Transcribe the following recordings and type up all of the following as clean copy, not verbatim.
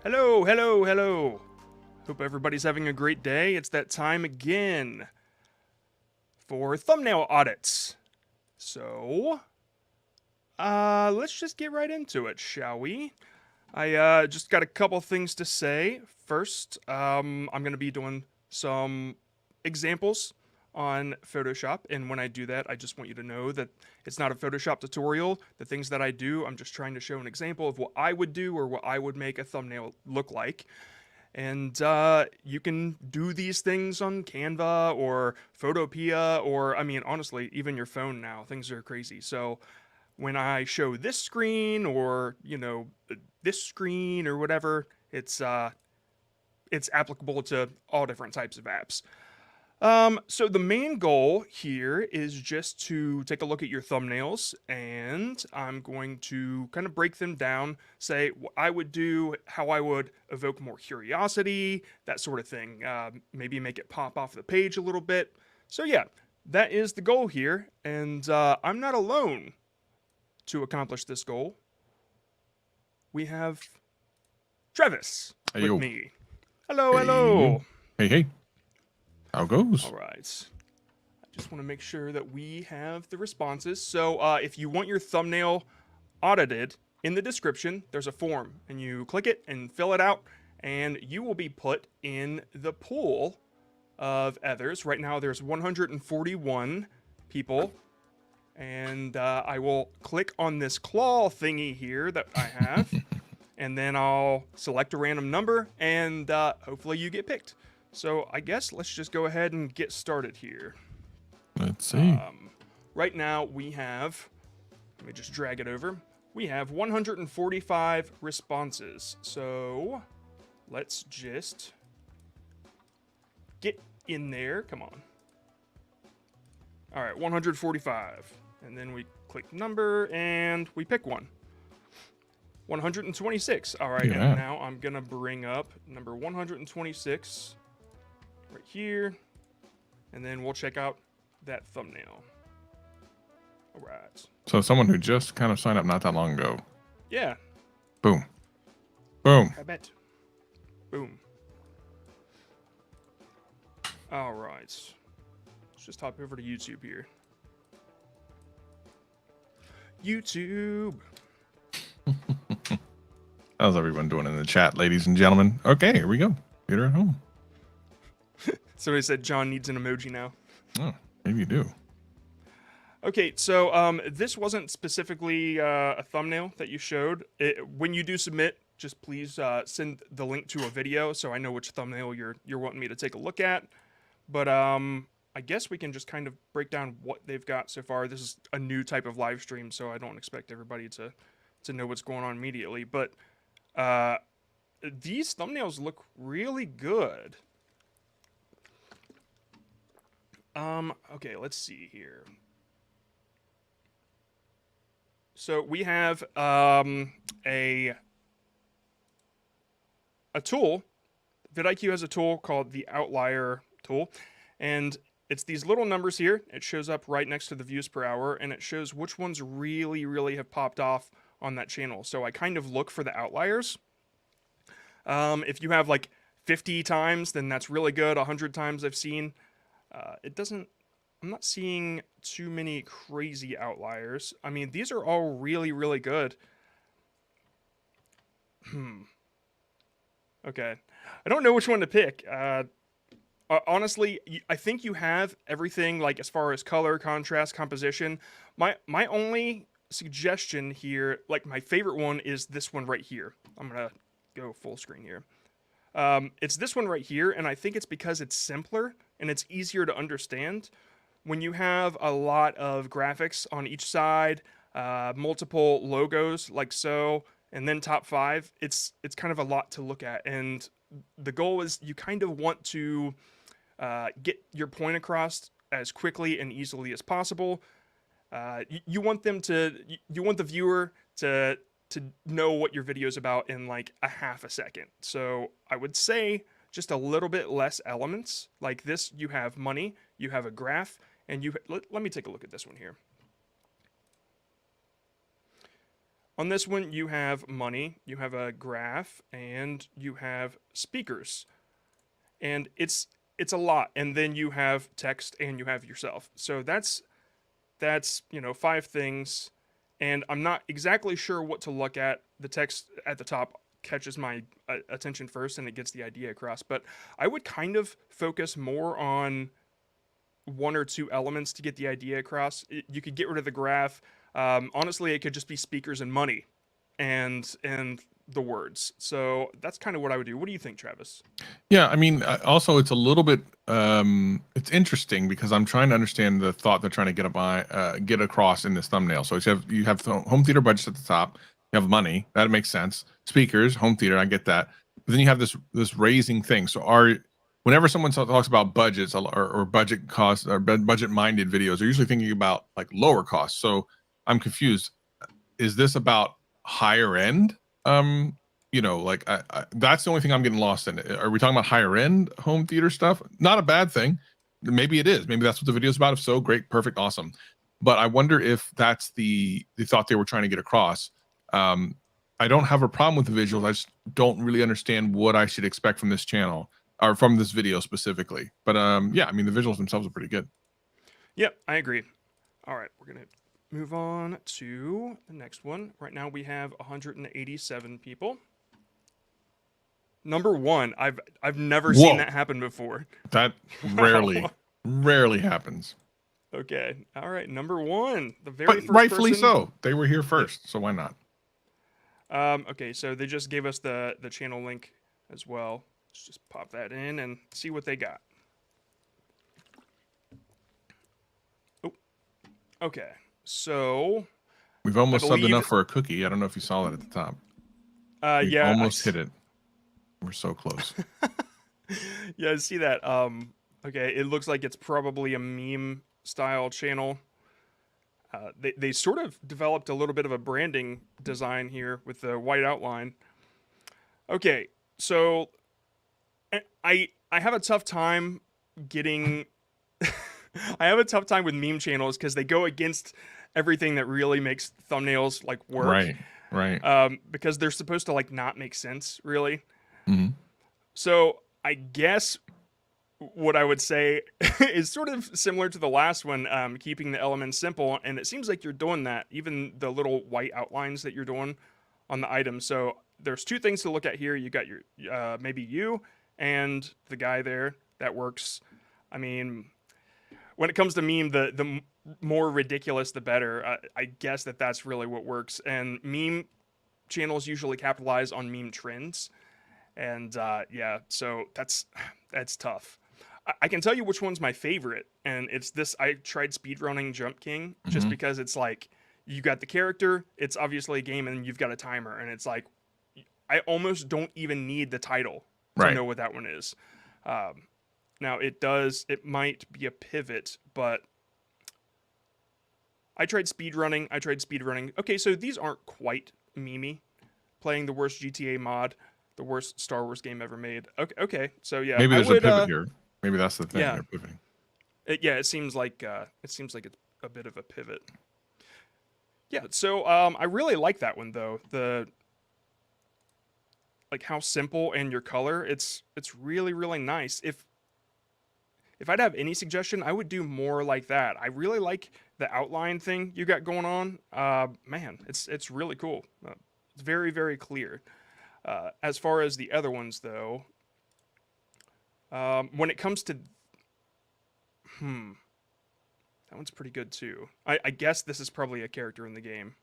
Hello, hello, hello. Hope everybody's having a great day. It's that time again for thumbnail audits. So, let's just get right into it, shall we? I just got a couple things to say. First, I'm going to be doing some examples on Photoshop, and when I do that, I just want you to know that it's not a Photoshop tutorial. The things that I do, I'm just trying to show an example of what I would do or what I would make a thumbnail look like. And you can do these things on Canva or Photopea or, I mean, honestly, even your phone now. Things are crazy. So when I show this screen or, this screen or whatever, it's applicable to all different types of apps. So the main goal here is just to take a look at your thumbnails, and I'm going to kind of break them down, say what I would do, how I would evoke more curiosity, that sort of thing. Maybe make it pop off the page a little bit. So yeah, that is the goal here, and I'm not alone to accomplish this goal. We have Travis Hey, with yo. me. Hello, Hey, hello. hey. How goes? All right. I just want to make sure that we have the responses. So if you want your thumbnail audited, in the description, there's a form, and you click it and fill it out, and you will be put in the pool of others. Right now, there's 141 people, and I will click on this claw thingy here that I have, and then I'll select a random number, and hopefully you get picked. So I guess let's just go ahead and get started here. Let's see. Right now we have, let me just drag it over. We have 145 responses. So let's just get in there. Come on. All right, 145. And then we click number and we pick one. 126. All right, and now I'm going to bring up number 126 right here, and then we'll check out that thumbnail. All right. So someone who just kind of signed up not that long ago. Yeah. Boom. Boom. I bet. Boom. All right. Let's just hop over to YouTube here. YouTube. How's everyone doing in the chat, ladies and gentlemen? Okay, here we go. Peter at home. Somebody said John needs an emoji now. Oh, maybe you do. Okay, so this wasn't specifically a thumbnail that you showed. When you do submit, just please send the link to a video so I know which thumbnail you're wanting me to take a look at. But I guess we can just kind of break down what they've got so far. This is a new type of live stream, so I don't expect everybody to know what's going on immediately. But these thumbnails look really good. Okay, let's see here. So we have a tool. vidIQ has a tool called the outlier tool, and it's these little numbers here. It shows up right next to the views per hour, and it shows which ones really have popped off on that channel. So I kind of look for the outliers. If you have like 50 times, then that's really good. 100 times I've seen. I'm not seeing too many crazy outliers. I mean, these are all really good. Okay. I don't know which one to pick. Honestly, I think you have everything, like as far as color, contrast, composition. My only suggestion here, like my favorite one, is this one right here. I'm gonna go full screen here. It's this one right here, and I think it's because it's simpler and it's easier to understand. When you have a lot of graphics on each side, multiple logos like so, and then top 5, it's kind of a lot to look at. And the goal is you kind of want to get your point across as quickly and easily as possible. You want the viewer to know what your video is about in like a half a second. So I would say just a little bit less elements. Like this, you have money, you have a graph, and let me take a look at this one here. On this one, you have money, you have a graph, and you have speakers. And it's a lot. And then you have text and you have yourself. So that's, 5 things. And I'm not exactly sure what to look at. The text at the top catches my attention first and it gets the idea across. But I would kind of focus more on one or two elements to get the idea across. You could get rid of the graph. Honestly, it could just be speakers and money, and the words. So that's kind of what I would do. What do you think, Travis? Yeah, I mean, also it's a little bit it's interesting because I'm trying to understand the thought they're trying to get across in this thumbnail. So you have home theater budgets at the top. You have money, that makes sense. Speakers, home theater, I get that. But then you have this raising thing. So whenever someone talks about budgets or budget costs or budget minded videos, they're usually thinking about like lower costs. So I'm confused. Is this about higher end? Like that's the only thing I'm getting lost in. Are we talking about higher end home theater stuff? Not a bad thing. Maybe it is. Maybe that's what the video is about. If so, great, perfect, awesome. But I wonder if that's the thought they were trying to get across. I don't have a problem with the visuals. I just don't really understand what I should expect from this channel or from this video specifically. But yeah, I mean the visuals themselves are pretty good. Yep, I agree. All right, we're gonna move on to the next one. Right now we have 187 people. Number one, I've never seen Whoa, that happen before. that Wow. rarely happens. Okay. All right. Number one, the very But first rightfully person. so. They were here Yep. first, so why not? Okay. So they just gave us the channel link as well. Let's just pop that in and see what they got. Oh. Okay. So We've I almost subbed believe. enough for a cookie. I don't know if you saw that at the top. We Yeah. almost hit it. We're so close. Yeah. I see that. Okay. It looks like it's probably a meme style channel. They sort of developed a little bit of a branding design here with the white outline. Okay, so I have a tough time getting I have a tough time with meme channels because they go against everything that really makes thumbnails like work. Right. Right. Because they're supposed to like not make sense really. Hmm. So I guess what I would say is sort of similar to the last one, keeping the elements simple. And it seems like you're doing that, even the little white outlines that you're doing on the items. So there's two things to look at here. You got your maybe you and the guy there. That works. I mean, when it comes to meme, the more ridiculous, the better. I guess that's really what works. And meme channels usually capitalize on meme trends. And yeah, so that's tough. I can tell you which one's my favorite, and it's this. I tried speedrunning Jump King just Hmm. because it's like you got the character, it's obviously a game, and you've got a timer, and it's like I almost don't even need the title to Right. know what that one is. Um, Now it might be a pivot, but I tried speedrunning. Okay, so these aren't quite memey. Playing the worst GTA mod, the worst Star Wars game ever made. Okay. So yeah, Maybe I there's a would. pivot here. Maybe that's the thing. Yeah, They're pivoting. yeah. It seems like it's a bit of a pivot. Yeah. So I really like that one though. The like how simple and your color. It's really nice. If I'd have any suggestion, I would do more like that. I really like the outline thing you got going on. Man, it's really cool. It's very clear. As far as the other ones, though, when it comes to, that one's pretty good too. I guess this is probably a character in the game.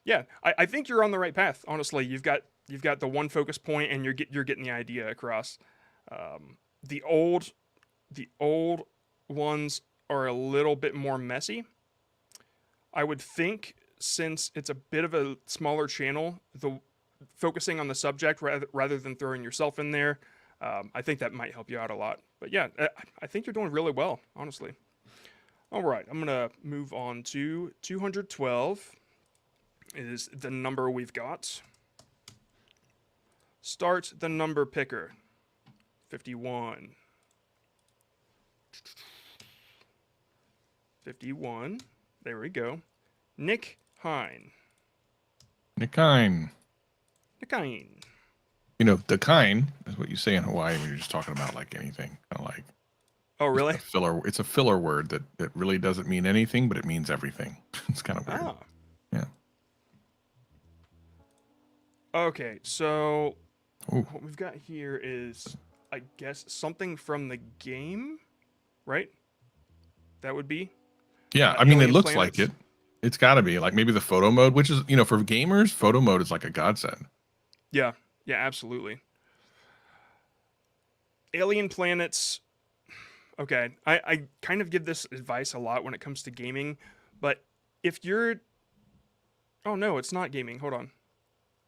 Yeah, I think you're on the right path. Honestly, you've got the one focus point, and you're getting the idea across. The old ones are a little bit more messy. I would think since it's a bit of a smaller channel, the focusing on the subject rather than throwing yourself in there, I think that might help you out a lot. But yeah, I think you're doing really well, honestly. All right, I'm gonna move on to 212 is the number we've got. Start the number picker. 51. 51. There we go. Nick Hein. Nikine. Nikine. You know, the kind is what you say in Hawaii when you're just talking about like anything. Kind of like Oh, just really? a filler. It's a filler word that really doesn't mean anything, but it means everything. It's kind of weird. Ah. Yeah. Okay, so Ooh. what we've got here is, I guess, something from the game, right? That would be Yeah. I mean, it Alien looks like Planets. it. It's got to be like maybe the photo mode, which is, you know, for gamers, photo mode is like a godsend. Yeah, yeah, absolutely. Alien Planets. Okay, I kind of give this advice a lot when it comes to gaming, but if you're, oh no, it's not gaming. Hold on,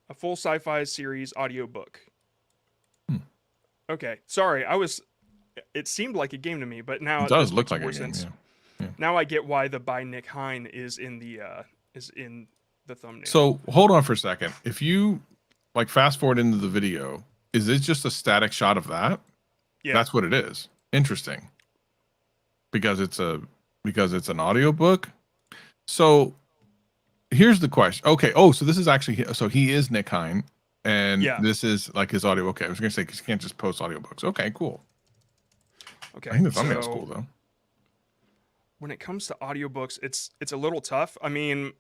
a full sci-fi series audiobook. Hmm. Okay, sorry, I was. It seemed like a game to me, but It now does this look makes like a more game. sense. Yeah. Yeah. Now I get why the by Nick Hine is in the thumbnail. So hold on for a second. If you like fast forward into the video, is it just a static shot of that? Yeah, That's what it is. Interesting. Because it's an audiobook. So here's the question. Okay. Oh, so this is actually so he is Nick Hine, and yeah. this is like his audio. Okay, I was gonna say because you can't just post audiobooks. Okay, cool. I Okay, think the thumbnail's so cool though. when it comes to audiobooks, it's a little tough. I mean,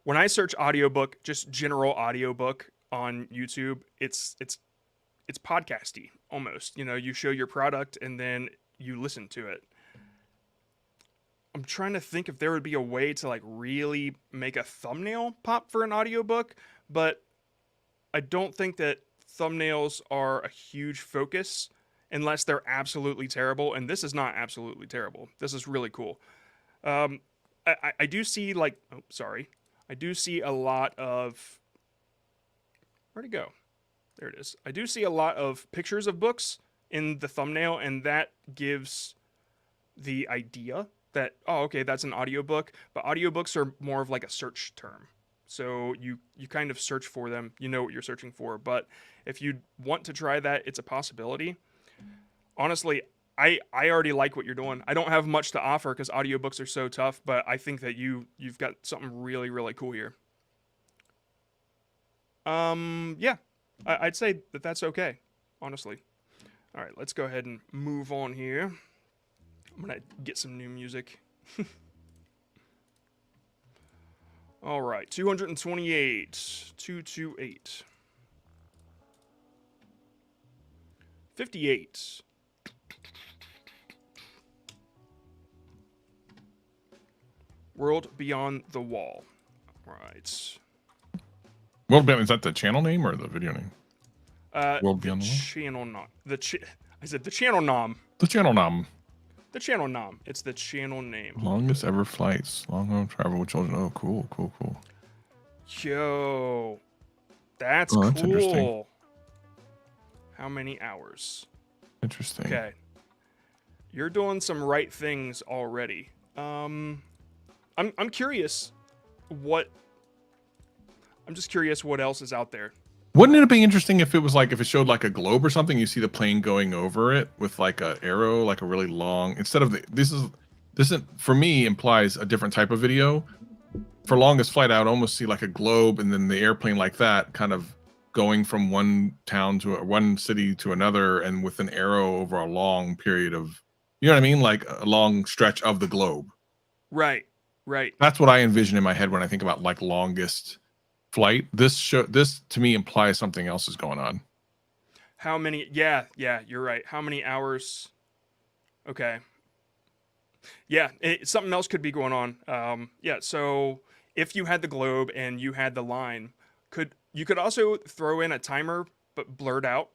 when I search audiobook, just general audiobook on YouTube, it's podcasty almost. You know, you show your product and then you listen to it. I'm trying to think if there would be a way to like really make a thumbnail pop for an audiobook, but I don't think that thumbnails are a huge focus unless they're absolutely terrible. And this is not absolutely terrible. This is really cool. Um, I do see like, oh, sorry. I do see a lot of, where'd it go? There it is. I do see a lot of pictures of books in the thumbnail, and that gives the idea that, oh, okay, that's an audiobook. But audiobooks are more of like a search term. So you kind of search for them, you know what you're searching for. But if you want to try that, it's a possibility. Honestly, I already like what you're doing. I don't have much to offer because audiobooks are so tough, but I think that you've got something really, really cool here. Yeah, I'd say that that's okay, honestly. All right, let's go ahead and move on here. I'm gonna get some new music. All right, 228, 228, 58. World Beyond the Wall. All right. World Beyond, is that the channel name or the video name? World The Beyond the Wall. channel nom. I said the channel nom. The channel name. The channel nom. It's the channel name. Longest ever flights. Long home travel with children. Oh, cool, cool, cool. Yo, that's Oh, cool. that's interesting. How many hours? Interesting. Okay. You're doing some right things already. I'm curious what I'm just curious what else is out there. Wouldn't it be interesting if it was like if it showed like a globe or something? You see the plane going over it with like a arrow, like a really long. Instead of this is for me implies a different type of video. For longest flight, I would almost see like a globe and then the airplane like that, kind of going from one town to one city to another, and with an arrow over a long period of, you know what I mean, like a long stretch of the globe. Right. Right. That's what I envision in my head when I think about like longest flight. This to me implies something else is going on. How many? Yeah, you're right. How many hours? Okay. Yeah, something else could be going on. Yeah, so if you had the globe and you had the line, could also throw in a timer but blurred out?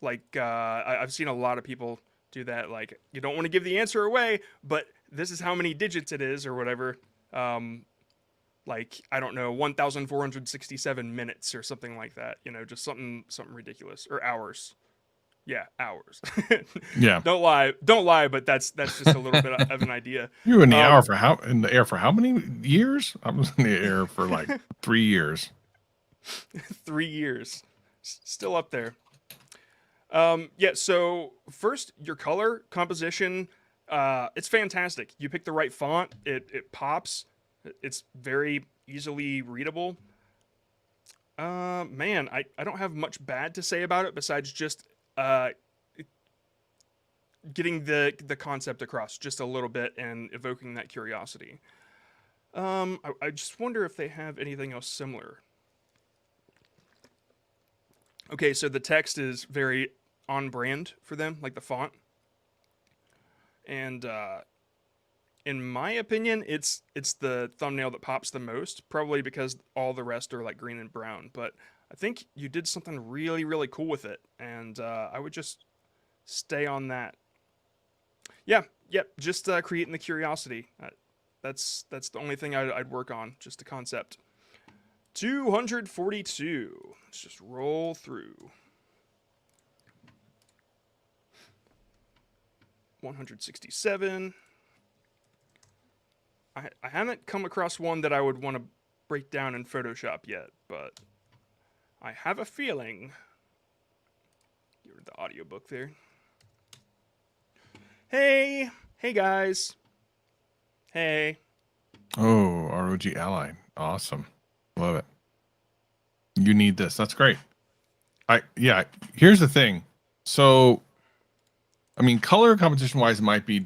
Like I've seen a lot of people do that. Like you don't want to give the answer away, but this is how many digits it is or whatever. Like I don't know, 1,467 minutes or something like that. You know, just something ridiculous, or hours. Yeah, hours. Yeah. Don't lie, but that's just a little bit of an idea. You were in the hour for how in the air for how many years? I was in the air for like 3 years. 3 years, still up there. Yeah. So first, your color composition, it's fantastic. You pick the right font, it pops. It's very easily readable. Man, I don't have much bad to say about it besides just uh, getting the concept across just a little bit and evoking that curiosity. I just wonder if they have anything else similar. Okay, so the text is very on brand for them, like the font, and in my opinion, it's the thumbnail that pops the most, probably because all the rest are like green and brown. But I think you did something really cool with it, and I would just stay on that. Yeah, yep, just creating the curiosity. That's the only thing I'd work on, just the concept. 242. Let's just roll through. 167. I haven't come across one that I would want to break down in Photoshop yet, but I have a feeling. Get rid of the audiobook there. Hey, hey guys. Hey. Oh, ROG Ally. Awesome. Love it. You need this. That's great. Yeah, here's the thing. So, I mean, color competition wise might be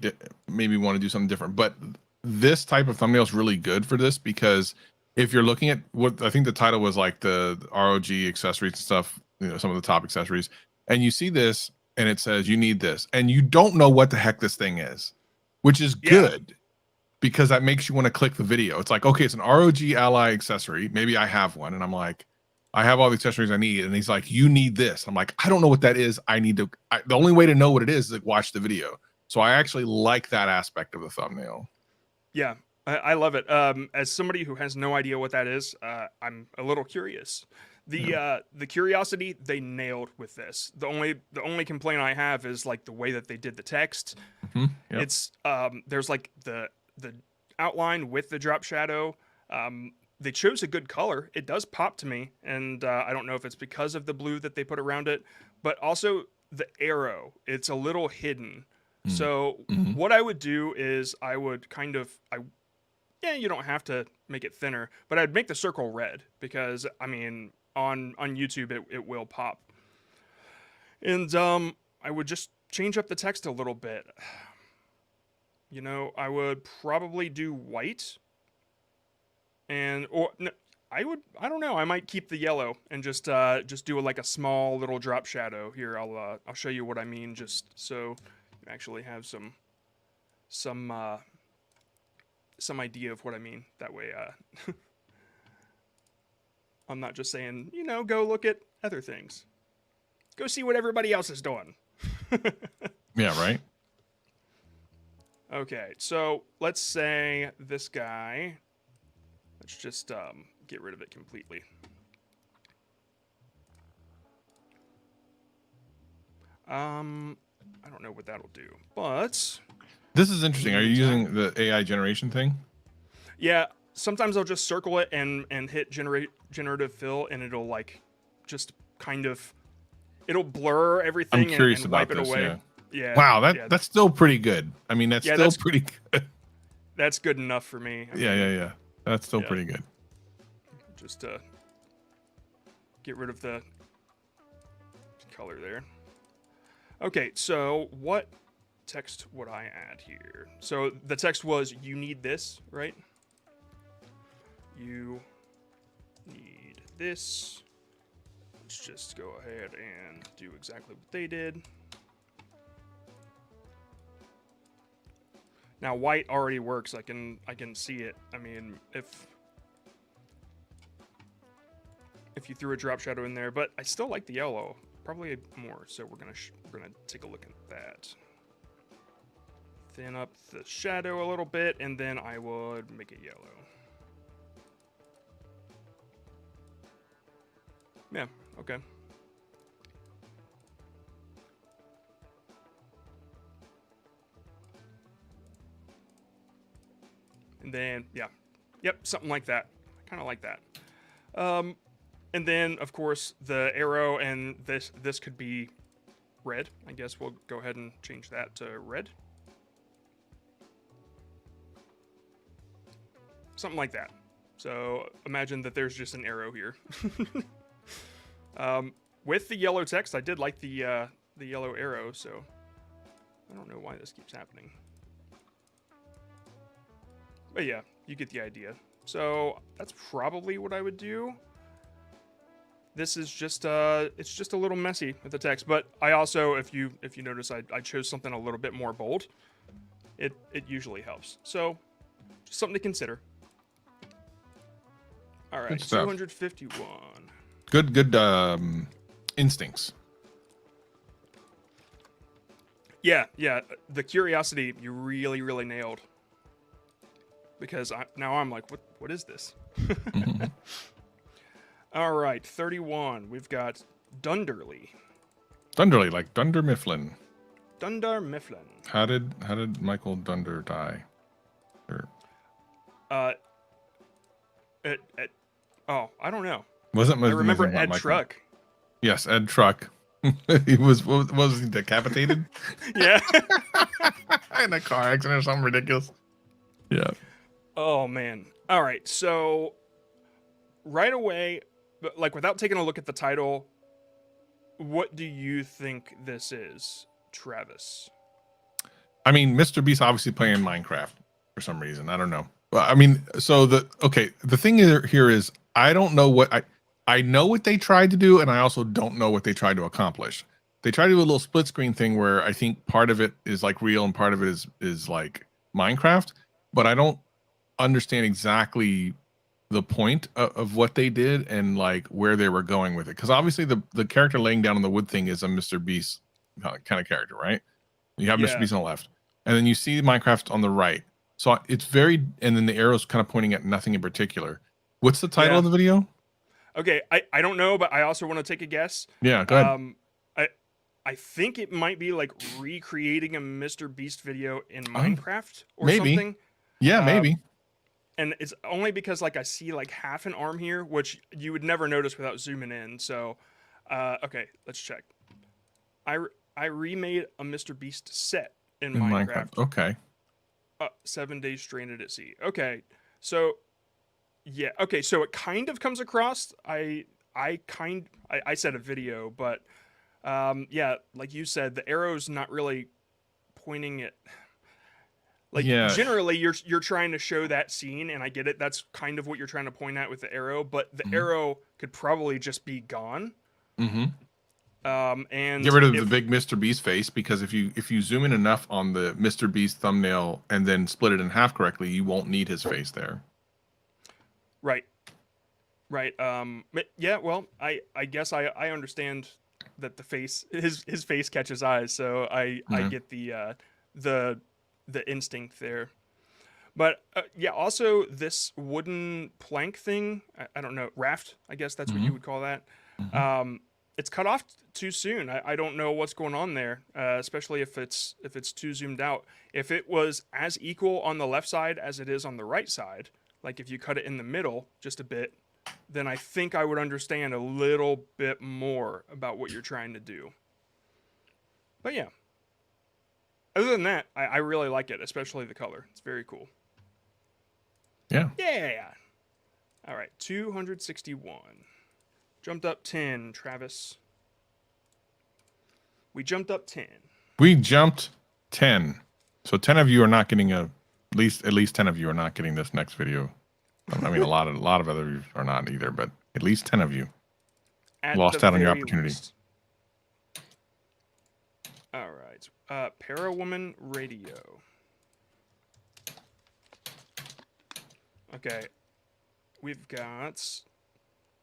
maybe want to do something different, but this type of thumbnail is really good for this because if you're looking at what I think the title was like the ROG accessories and stuff, you know, some of the top accessories, and you see this and it says you need this, and you don't know what the heck this thing is, which is Yeah. good because that makes you want to click the video. It's like, okay, it's an ROG Ally accessory. Maybe I have one, and I'm like, I have all the accessories I need, and he's like, you need this. I'm like, I don't know what that is. I need to. The only way to know what it is like watch the video. So I actually like that aspect of the thumbnail. Yeah, I love it. As somebody who has no idea what that is, I'm a little curious. The curiosity they nailed with this. The only complaint I have is like the way that they did the text. Yep. It's there's like the outline with the drop shadow. They chose a good color. It does pop to me, and I don't know if it's because of the blue that they put around it, but also the arrow. It's a little hidden. So Mm-hmm. what I would do is I would kind of yeah, you don't have to make it thinner, but I'd make the circle red because I mean on YouTube it will pop. And I would just change up the text a little bit. You know, I would probably do white and or no, I don't know, I might keep the yellow and just do like a small little drop shadow here. I'll show you what I mean just so you actually have some idea of what I mean. That way I'm not just saying, you know, go look at other things. Go see what everybody else is doing. Yeah, right. Okay, so let's say this guy. Let's just get rid of it completely. I don't know what that'll do, but This is interesting. Are you meantime, using the AI generation thing? yeah, sometimes I'll just circle it and hit generative fill, and it'll like just kind of it'll blur I'm everything curious and wipe about it this. away. Yeah. Yeah, Wow, yeah, that's still pretty good. I mean, that's yeah. still pretty good. That's good enough for me. I Yeah, mean, yeah. That's still yeah, pretty good. just get rid of the color there. Okay, so what text would I add here? So the text was, you need this, right? You need this. Let's just go ahead and do exactly what they did. Now white already works. I can see it. I mean, if you threw a drop shadow in there, but I still like the yellow probably more. So we're gonna take a look at that. Thin up the shadow a little bit, and then I would make it yellow. Yeah, okay. And then, yeah. Yep, something like that. I kind of like that. And then, of course, the arrow and this could be red. I guess we'll go ahead and change that to red. something like that. So imagine that there's just an arrow here. With the yellow text, I did like the yellow arrow, so I don't know why this keeps happening. But yeah, you get the idea. So that's probably what I would do. This is just it's just a little messy with the text, but I also, if you notice, I chose something a little bit more bold. It usually helps. So just something to consider. All right, 251. Good instincts. Yeah, the curiosity you really nailed. Because now I'm like, what is this? Mm-hmm. All right, 31. We've got Dunderly. Dunderly, like Dunder Mifflin. Dunder Mifflin. How did Michael Dunder die? Or... oh, I don't know. I remember Ed Truck. Yes, Ed Truck. He was he decapitated? Yeah. In a car accident or something ridiculous. Yeah. Oh man. All right. So right away, like without taking a look at the title, what do you think this is, Travis? I mean, Mr. Beast obviously playing Minecraft for some reason. I don't know. Well, I mean, so the thing here is I don't know what I know what they tried to do, and I also don't know what they tried to accomplish. They tried to do a little split screen thing where I think part of it is like real and part of it is like Minecraft, but I don't understand exactly the point of what they did and like where they were going with it. Because obviously the character laying down on the wood thing is a Mr. Beast kind of character, right? You have Mr. Beast on the left, and then you see Minecraft on the right. So it's very, and then the arrow's kind of pointing at nothing in particular. What's the title of the video? Okay, I don't know, but I also want to take a guess. Yeah, go ahead. I think it might be like recreating a Mr. Beast video in Minecraft or something. Yeah, maybe. And it's only because like I see like half an arm here, which you would never notice without zooming in. So, okay, let's check. I remade a Mr. Beast set in Minecraft. Okay. 7 days stranded at sea. Okay, so yeah, okay, so it kind of comes across. I said a video, but yeah, like you said, the arrow's not really pointing at. Like generally, you're trying to show that scene, and I get it. That's kind of what you're trying to point at with the arrow, but the arrow could probably just be gone. Mm-hmm. And get rid of the big Mr. Beast face, because if you zoom in enough on the Mr. Beast thumbnail and then split it in half correctly, you won't need his face there. Right. Yeah. Well, I guess I understand that the face his face catches eyes, so I get the instinct there. But yeah, also this wooden plank thing, I don't know, raft, I guess that's what you would call that. It's cut off too soon. I don't know what's going on there, especially if it's too zoomed out. If it was as equal on the left side as it is on the right side, like if you cut it in the middle just a bit, then I think I would understand a little bit more about what you're trying to do. But yeah. Other than that, I really like it, especially the color. It's very cool. Yeah. Yeah. All right, 261. Jumped up 10, Travis. We jumped up 10. We jumped 10. So 10 of you are not getting at least 10 of you are not getting this next video. I mean, a lot of others are not either, but at least 10 of you lost out on your opportunity. Least. All right. Parawoman Radio. Okay. We've got,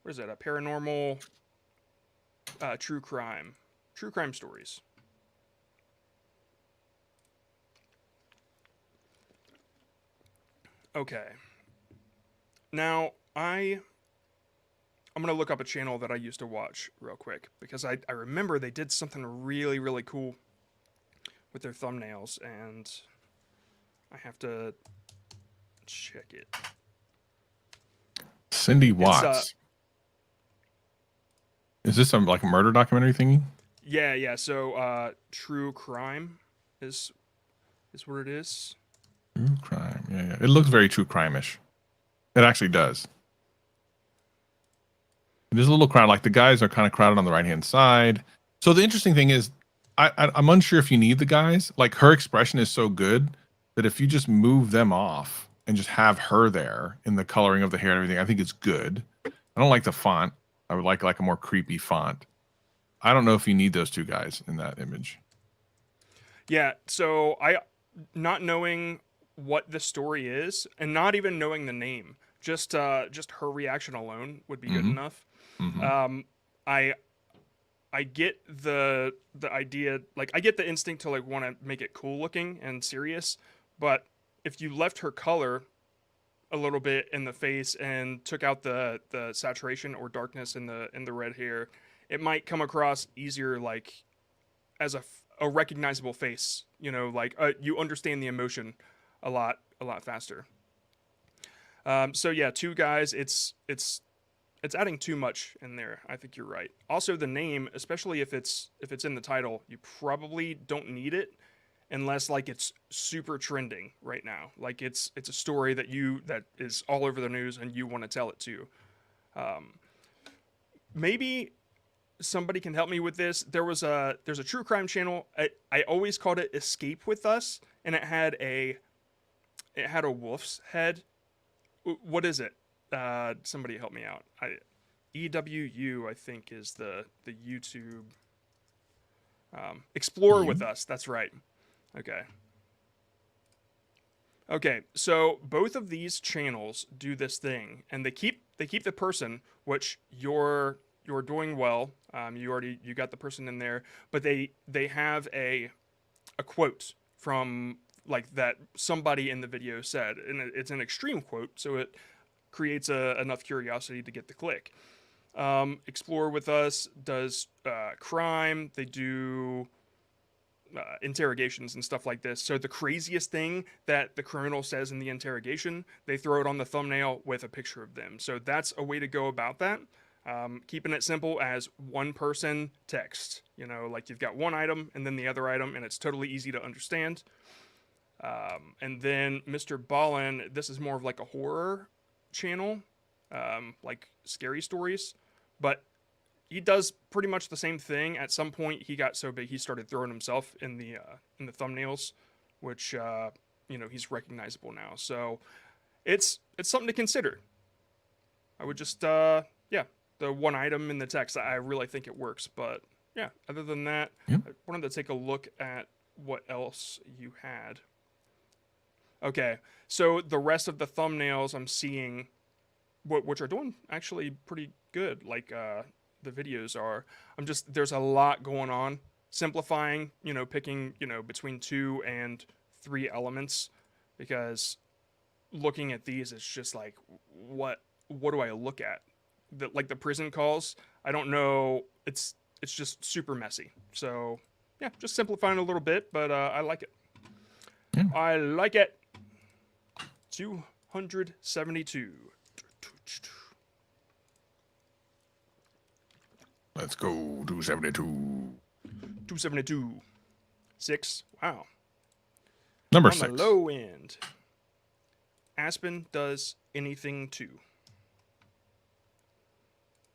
where's that? A paranormal true crime stories. Okay. Now, I'm going to look up a channel that I used to watch real quick, because I remember they did something really, really cool with their thumbnails, and I have to check it. Cindy Watts. Is this like a murder documentary thingy? Yeah. So, true crime is what it is. True crime. Yeah. It looks very true crime-ish. It actually does. There's a little crowd. Like the guys are kind of crowded on the right hand side. So the interesting thing is, I'm unsure if you need the guys. Like her expression is so good that if you just move them off and just have her there in the coloring of the hair and everything, I think it's good. I don't like the font. I would like a more creepy font. I don't know if you need those two guys in that image. Yeah, so not knowing what the story is and not even knowing the name, just her reaction alone would be good enough. I I get the idea, like I get the instinct to like want to make it cool looking and serious, but if you left her color a little bit in the face and took out the saturation or darkness in the red hair, it might come across easier like as a recognizable face, you know, like you understand the emotion a lot faster. So yeah, two guys, it's adding too much in there. I think you're right. Also, the name, especially if it's in the title, you probably don't need it unless like it's super trending right now. Like it's a story that is all over the news and you want to tell it to. Maybe somebody can help me with this. There's a true crime channel. I always called it Escape With Us, and it had a wolf's head. What is it? Somebody help me out. EWU, I think, is the YouTube. Explore With Us. That's right. Okay. Okay, so both of these channels do this thing, and they keep the person, which you're doing well. You got the person in there, but they have a quote from like that somebody in the video said, and it's an extreme quote, so it creates enough curiosity to get the click. Explore With Us does crime. They do interrogations and stuff like this. So the craziest thing that the criminal says in the interrogation, they throw it on the thumbnail with a picture of them. So that's a way to go about that. Keeping it simple as one person text. You know, like you've got one item and then the other item, and it's totally easy to understand. And then Mr. Ballin, this is more of like a horror channel, like scary stories, but he does pretty much the same thing. At some point, he got so big he started throwing himself in the thumbnails, which you know, he's recognizable now. So it's something to consider. I would just yeah, the one item in the text, I really think it works. But yeah, other than that, I wanted to take a look at what else you had. Okay, so the rest of the thumbnails I'm seeing, which are doing actually pretty good, like the videos are. There's a lot going on. Simplifying, you know, picking, you know, between 2 and 3 elements, because looking at these, it's just like, what do I look at? Like the prison calls, I don't know. It's just super messy. So yeah, just simplifying a little bit, but I like it. Yeah. I like it. 272. Let's go. 272. 272. 6. Wow. Number on 6. On the low end. Aspen does anything too.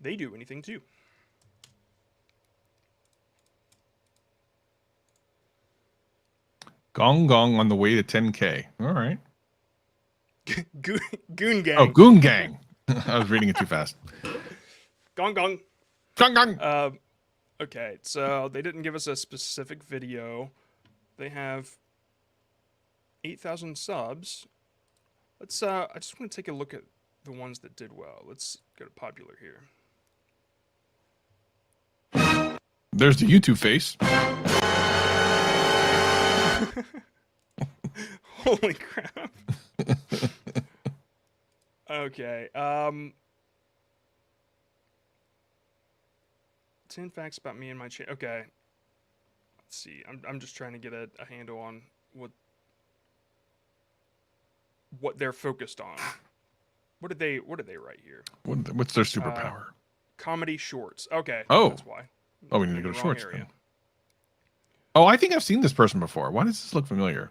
They do anything too. Gong Gong on the way to 10K. All right. Goon Gang. Oh, Goon Gang. I was reading it too fast. Gong Gong. Gong Gong. Okay, so they didn't give us a specific video. They have 8,000 subs. Let's I just want to take a look at the ones that did well. Let's go to popular here. There's the YouTube face. Holy crap. Okay. 10 facts about me and my channel. Okay. Let's see. I'm just trying to get a handle on what they're focused on. What did they write here? What's their superpower? Comedy shorts. Okay. Oh. That's why. Oh, we need to go to shorts. Oh, I think I've seen this person before. Why does this look familiar?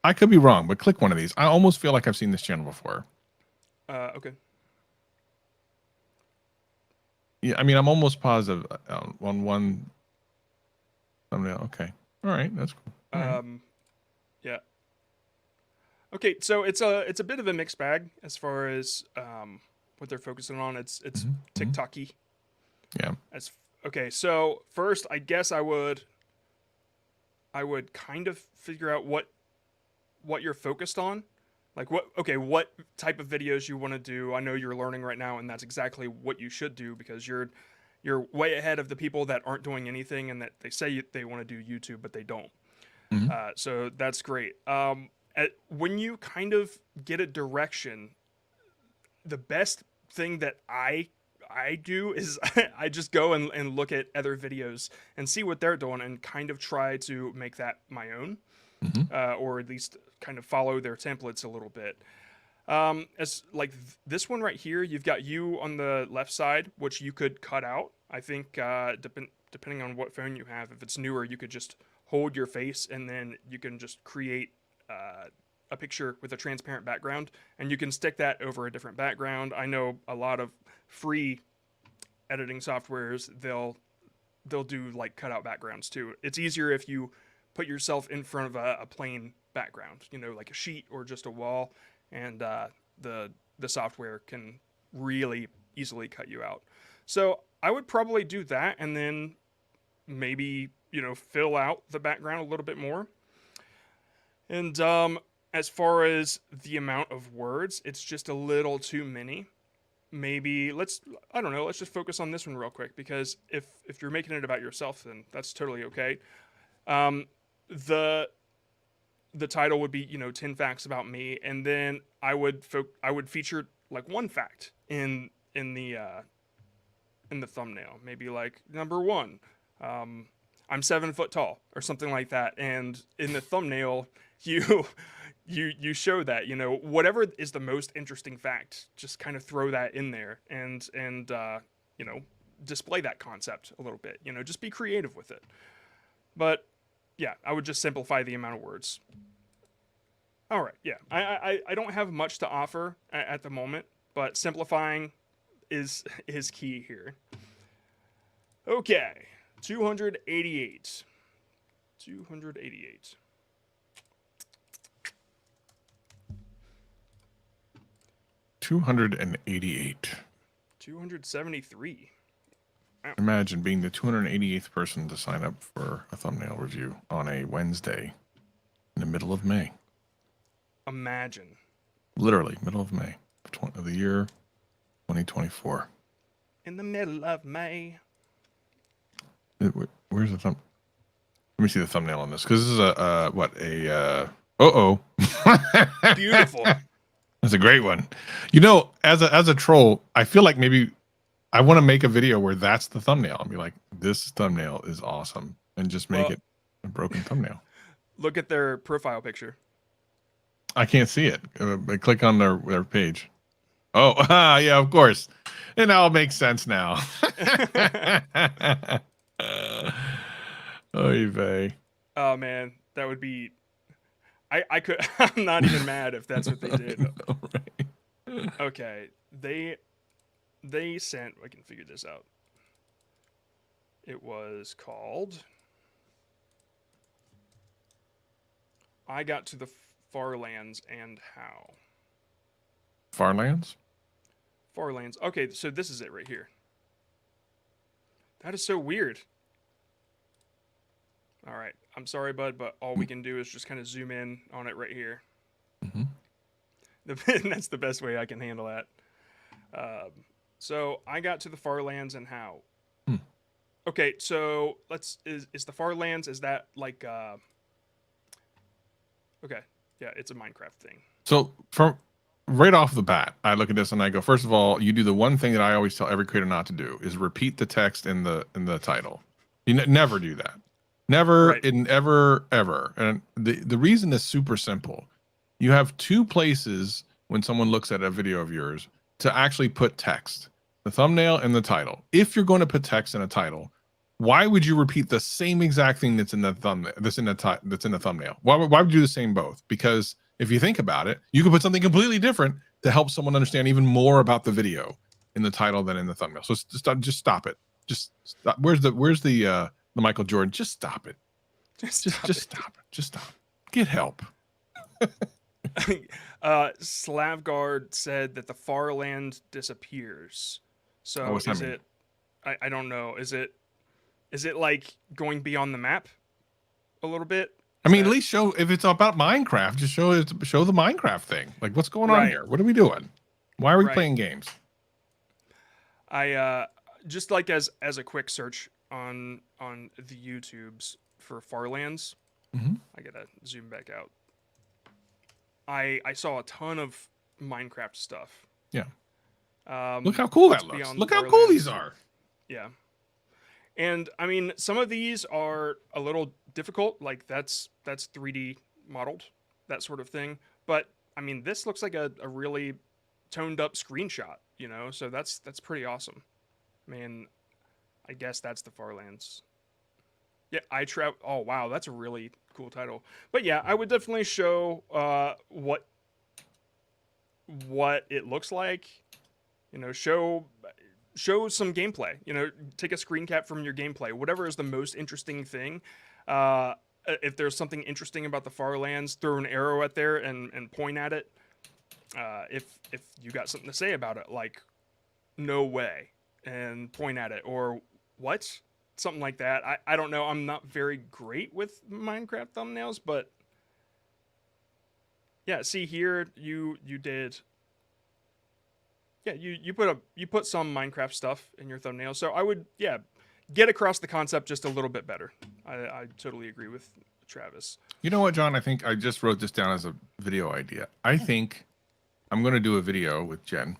I could be wrong, but click one of these. I almost feel like I've seen this channel before. Okay. Yeah, I mean, I'm almost positive on one thumbnail. Okay, all right, that's cool. All right. Yeah. Okay, so it's a bit of a mixed bag as far as what they're focusing on. It's Mm-hmm. TikToky. Yeah. As okay, so first, I guess I would kind of figure out what you're focused on. Like what type of videos you want to do. I know you're learning right now, and that's exactly what you should do because you're way ahead of the people that aren't doing anything and that they say they want to do YouTube but they don't. Mm-hmm. So that's great. When you kind of get a direction, the best thing that I do is I just go and look at other videos and see what they're doing and kind of try to make that my own, Mm-hmm. or at least kind of follow their templates a little bit. As like this one right here, you've got you on the left side, which you could cut out. I think depending on what phone you have, if it's newer, you could just hold your face and then you can just create a picture with a transparent background, and you can stick that over a different background. I know a lot of free editing softwares they'll do like cutout backgrounds too. It's easier if you put yourself in front of a plain background, like a sheet or just a wall, and the software can really easily cut you out. So I would probably do that, and then maybe fill out the background a little bit more. And as far as the amount of words, it's just a little too many. Maybe I don't know, let's just focus on this one real quick because if you're making it about yourself, then that's totally okay. Um, the the title would be 10 facts about me, and then I would feature like one fact in the thumbnail, maybe like number one, um, I'm 7 foot tall or something like that, and in the thumbnail you you show that whatever is the most interesting fact, just kind of throw that in there and you know display that concept a little bit. Just be creative with it. But yeah, I would just simplify the amount of words. All right, yeah, I don't have much to offer at the moment, but simplifying is key here. Okay, 288. 288. 288. 273. Imagine being the 288th person to sign up for a thumbnail review on a Wednesday in the middle of May. Imagine. Literally, middle of May of the year 2024. In the middle of May. Where's the thumb? Let me see the thumbnail on this, because this is uh-oh. Beautiful. That's a great one. As a troll, I feel like maybe I want to make a video where that's the thumbnail and be like, this thumbnail is awesome, and just make it a broken thumbnail. Look at their profile picture. I can't see it. Click on their page. Oh, yeah, of course. It all makes sense now. Oy vey. Oh man, that would be. I could. I'm not even mad if that's what they did. Right. Okay, they sent. I can figure this out. It was called. I got to the far lands and how. Farlands? Farlands. Okay, so this is it right here. That is so weird. All right, I'm sorry, bud, but all we can do is just kind of zoom in on it right here. Mm-hmm. That's the best way I can handle that. So I got to the far lands and how. Okay, so is the far lands, is that like okay, yeah, it's a Minecraft thing. So from right off the bat, I look at this and I go, first of all, you do the one thing that I always tell every creator not to do, is repeat the text in the title. You never do that. Never, Right. ever. And the reason is super simple. You have two places when someone looks at a video of yours to actually put text: the thumbnail and the title. If you're going to put text in a title, why would you repeat the same exact thing that's in the thumbnail? That's in the thumbnail. Why would you do the same both? Because if you think about it, you could put something completely different to help someone understand even more about the video in the title than in the thumbnail. So just stop it. Just stop. Where's the Michael Jordan? Just stop it. Just stop it. Just stop. Get help. Slavgard said that the far land disappears. So what's that is mean? it? I don't know. Is it like going beyond the map a little bit? I mean, at least show, if it's about Minecraft, just show the Minecraft thing. Like, what's going on here? What are we doing? Why are we playing games? I just like as a quick search on the YouTubes for Farlands. I gotta zoom back out. I saw a ton of Minecraft stuff. Yeah. Look how cool that looks. Look how cool these are. Yeah. And I mean, some of these are a little difficult. Like that's 3D modeled, that sort of thing. But I mean, this looks like a really toned up screenshot, you know. So that's pretty awesome. I mean, I guess that's the Farlands. Yeah, Oh wow, that's a really cool title. But yeah, I would definitely show what it looks like. You know, show some gameplay. You know, take a screen cap from your gameplay. Whatever is the most interesting thing. If there's something interesting about the Farlands, throw an arrow at there and point at it. If you got something to say about it, like no way, and point at it, or what, something like that. I don't know. I'm not very great with Minecraft thumbnails, but yeah. See here, you did. Yeah, you put some Minecraft stuff in your thumbnail. So I would get across the concept just a little bit better. I totally agree with Travis. You know what, John? I think I just wrote this down as a video idea. I think I'm going to do a video with Jen,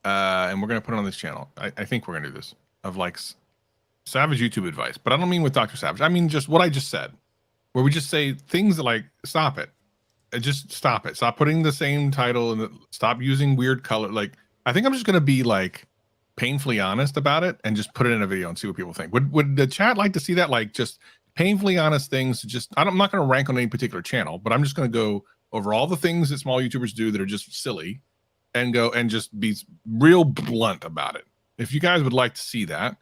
and we're going to put it on this channel. I think we're going to do this of like savage YouTube advice, but I don't mean with Dr. Savage. I mean just what I just said, where we just say things like stop it, just stop it, stop putting the same title and stop using weird color. Like I think I'm just going to be like painfully honest about it and just put it in a video and see what people think. Would the chat like to see that? Like just painfully honest things. Just I'm not going to rank on any particular channel, but I'm just going to go over all the things that small YouTubers do that are just silly and go and just be real blunt about it. If you guys would like to see that,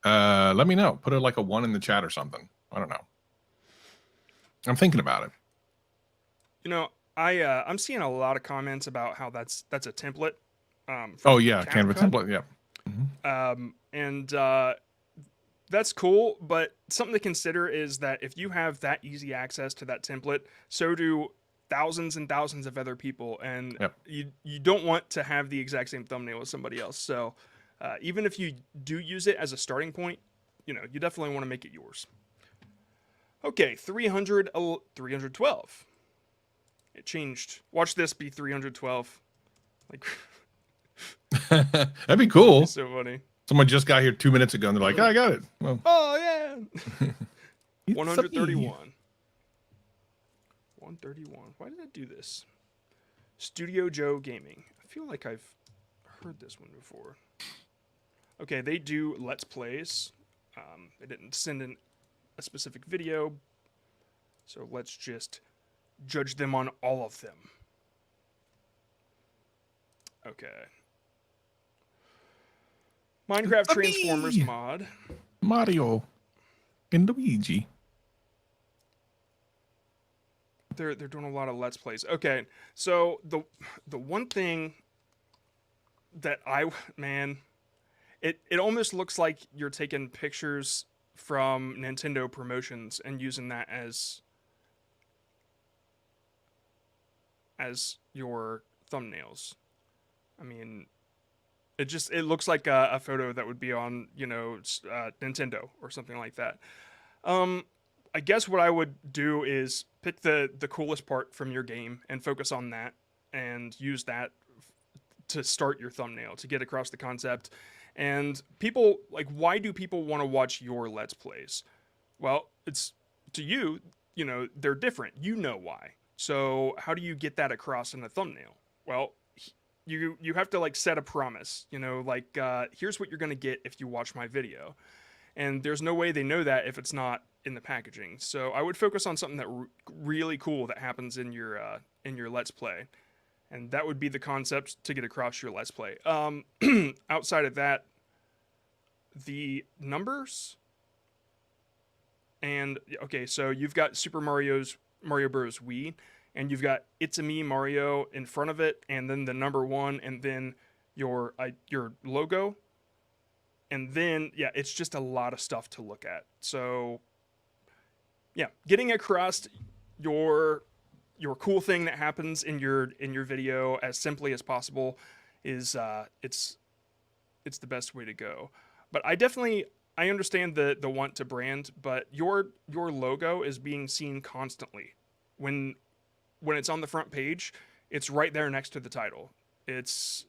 let me know. Put it like a 1 in the chat or something. I don't know. I'm thinking about it. You know, I'm seeing a lot of comments about how that's a template. Oh yeah, Canva template. Yeah. And that's cool, but something to consider is that if you have that easy access to that template, so do thousands and thousands of other people, and you don't want to have the exact same thumbnail as somebody else. So even if you do use it as a starting point, you know, you definitely want to make it yours. Okay, 312. It changed. Watch this be 312. Like that'd be cool. That'd be so funny. Someone just got here 2 minutes ago and they're like, oh, I got it. Well, oh yeah. 131. 131. Why did I do this? Studio Joe Gaming. I feel like I've heard this one before. Okay, they do Let's Plays. They didn't send in a specific video, so let's just judge them on all of them. Okay. Minecraft Transformers mod. Mario and Luigi. They're doing a lot of Let's Plays. Okay, so the one thing that it almost looks like you're taking pictures from Nintendo promotions and using that as your thumbnails. I mean, it looks like a photo that would be on, you know, Nintendo or something like that. I guess what I would do is pick the coolest part from your game and focus on that and use that to start your thumbnail, to get across the concept. And people, like, why do people want to watch your Let's Plays? Well, it's, to you, you know, they're different. You know why. So how do you get that across in a thumbnail? Well, you have to, like, set a promise, you know, like, here's what you're going to get if you watch my video. And there's no way they know that if it's not in the packaging. So I would focus on something that really cool that happens in your Let's Play. and that would be the concept to get across your Let's Play. Outside of that, the numbers and okay, so you've got Mario Bros. Wii, and you've got It's a Me Mario in front of it, and then the number one, and then your logo, and then yeah, it's just a lot of stuff to look at. So yeah, getting across your cool thing that happens in your video as simply as possible is it's the best way to go. But I understand the want to brand, but your logo is being seen constantly. When it's on the front page, it's right there next to the title. It's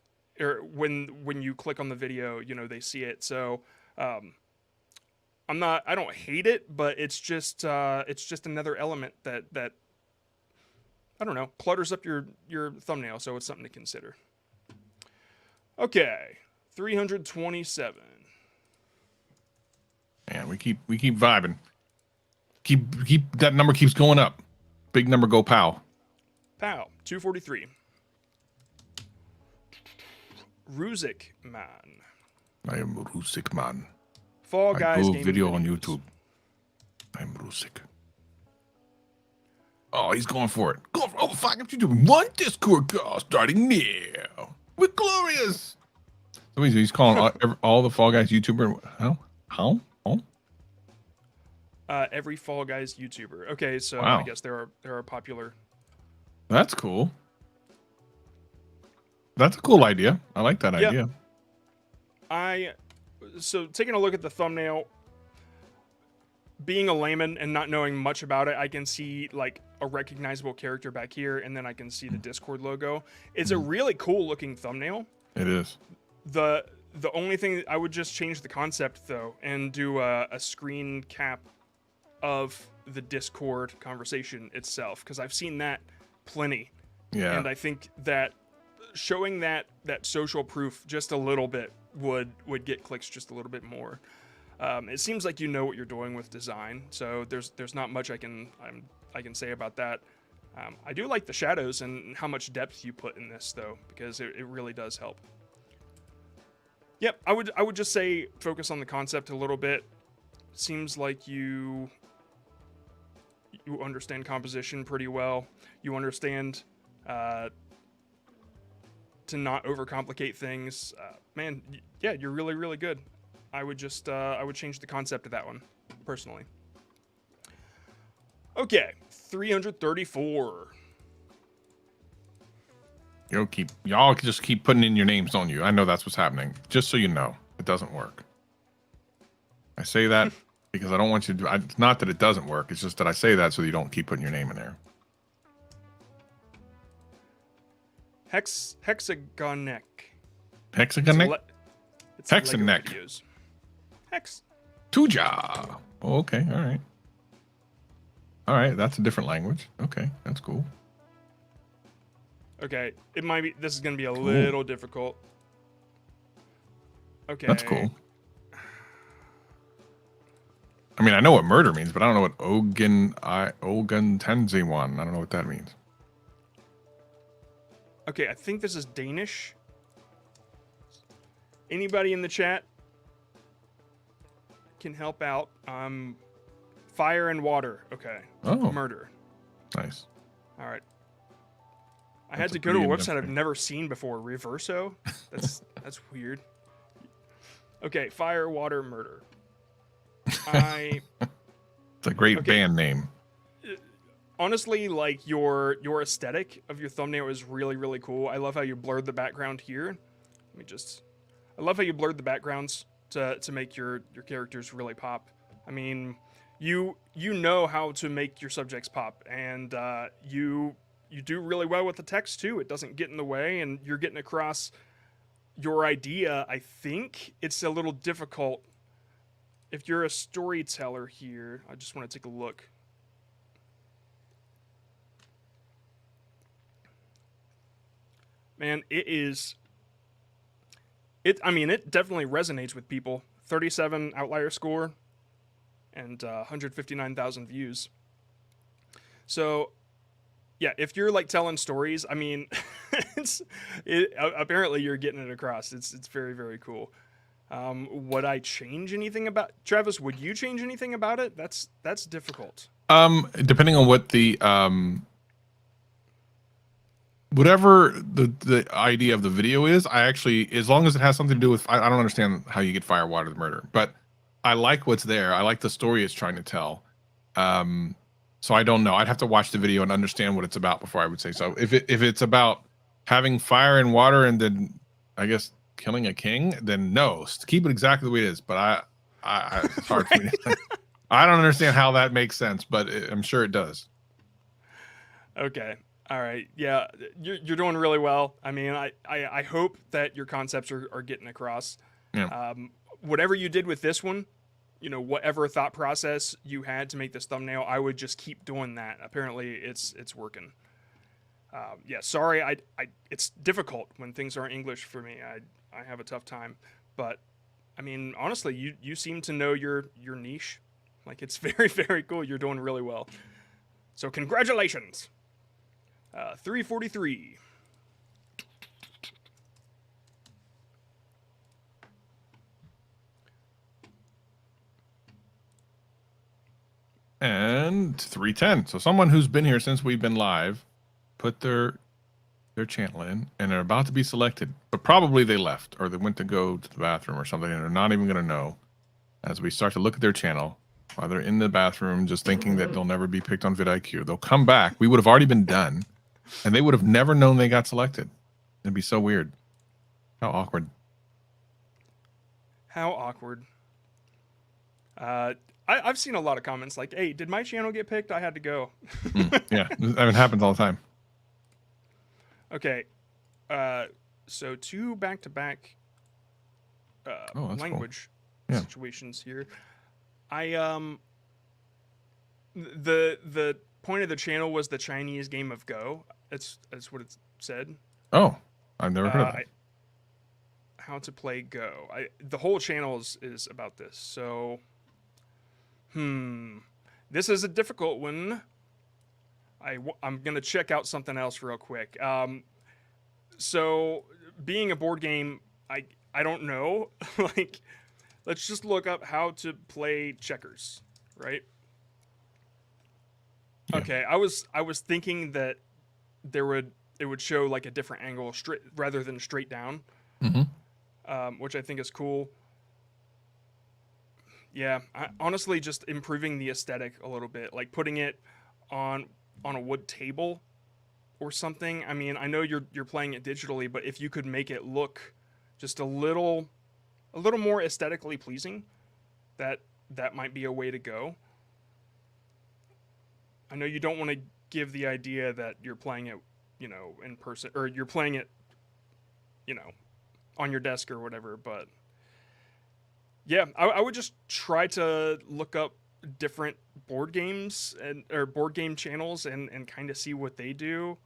when you click on the video, you know, they see it. So I don't hate it, but it's just another element that I don't know, clutters up your thumbnail, so it's something to consider. Okay, 327. Man, we keep vibing. Keep that number keeps going up. Big number go pow. Pow, 243. Ruzik Man. I am Rusik man. Fall Guys I do gaming video on videos. YouTube. I'm Rusik. Oh, he's going for it. Go for, oh, fuck, what you doing? One Discord call starting now. We're glorious. So he's calling all the Fall Guys YouTuber. How? Every Fall Guys YouTuber. Okay, so Wow. I guess there are popular. That's cool. That's a cool idea. I like that idea. So taking a look at the thumbnail, being a layman and not knowing much about it, I can see like a recognizable character back here, and then I can see the Discord logo. It's a really cool looking thumbnail. It is. The only thing I would just change the concept though, and do a screen cap of the Discord conversation itself, because I've seen that plenty. Yeah. And I think that showing that social proof just a little bit would get clicks just a little bit more. It seems like you know what you're doing with design, so there's not much I can say about that. I do like the shadows and how much depth you put in this though, because it really does help. Yep, I would just say focus on the concept a little bit. Seems like you understand composition pretty well. You understand to not overcomplicate things. Man, yeah, you're really, really good. I would just I would change the concept of that one, personally. Okay, 334. Y'all just keep putting in your names on you. I know that's what's happening. Just so you know, it doesn't work. I say that because I don't want you to. It's not that it doesn't work. It's just that I say that so you don't keep putting your name in there. Hexagonic. Hexagonic. It's Hexagonic. Lego videos. Hex. Tuja. Oh, okay. All right. All right. That's a different language. Okay. That's cool. Okay, it might be. This is gonna be a little difficult. Okay. That's cool. I mean, I know what murder means, but I don't know what Ogun Tenzi-one. I don't know what that means. Okay, I think this is Danish. Anybody in the chat can help out. Fire and water. Okay. Oh. Murder. Nice. All right. I had to go to a website I've never seen before. Reverso? That's weird. Okay, fire, water, murder. It's a great band name. Honestly, like your aesthetic of your thumbnail is really, really cool. I love how you blurred the background here. I love how you blurred the backgrounds to make your characters really pop. I mean, you know how to make your subjects pop, and you do really well with the text too. It doesn't get in the way, and you're getting across your idea. I think it's a little difficult if you're a storyteller here. I just want to take a look. Man, I mean, it definitely resonates with people. 37 outlier score and 159,000 views. So, yeah, if you're like telling stories, I mean, Apparently you're getting it across. It's very, very cool. Would I change anything about Travis? Would you change anything about it? That's difficult. Depending on what the whatever the idea of the video is, I actually, as long as it has something to do with, I don't understand how you get fire, water, the murder, but I like what's there. I like the story it's trying to tell. So I don't know. I'd have to watch the video and understand what it's about before I would say so. If it's about having fire and water and then I guess killing a king, then no, keep it exactly the way it is. But it's hard for me. I don't understand how that makes sense, but I'm sure it does. Okay. All right. Yeah, you're doing really well. I mean, I hope that your concepts are getting across. Yeah. Whatever you did with this one, whatever thought process you had to make this thumbnail, I would just keep doing that. Apparently, it's working. Yeah. Sorry, it's difficult when things aren't English for me. I have a tough time, but I mean, honestly, you seem to know your niche. Like it's very, very cool. You're doing really well. So congratulations. 343. And 310. So someone who's been here since we've been live put their channel in and they're about to be selected, but probably they left or they went to go to the bathroom or something and they're not even going to know as we start to look at their channel while they're in the bathroom just thinking that they'll never be picked on vidIQ. They'll come back. We would have already been done and they would have never known they got selected. It'd be so weird. How awkward. How awkward. I've seen a lot of comments like, hey, did my channel get picked? I had to go. Yeah, it happens all the time. Okay. So two back-to-back language situations here. The point of the channel was the Chinese game of Go. That's what it said. Oh, I've never heard of that. How to play Go. The whole channel is about this. So, this is a difficult one. I'm gonna check out something else real quick. So being a board game, I don't know. Like, let's just look up how to play checkers, right? Yeah. Okay, I was thinking that it would show like a different angle straight rather than straight down, which I think is cool. Yeah, honestly, just improving the aesthetic a little bit, like putting it on a wood table or something. I mean, I know you're playing it digitally, but if you could make it look just a little more aesthetically pleasing, that might be a way to go. I know you don't want to give the idea that you're playing it, in person, or you're playing it, on your desk or whatever, but yeah, I would just try to look up different board games or board game channels and kind of see what they do.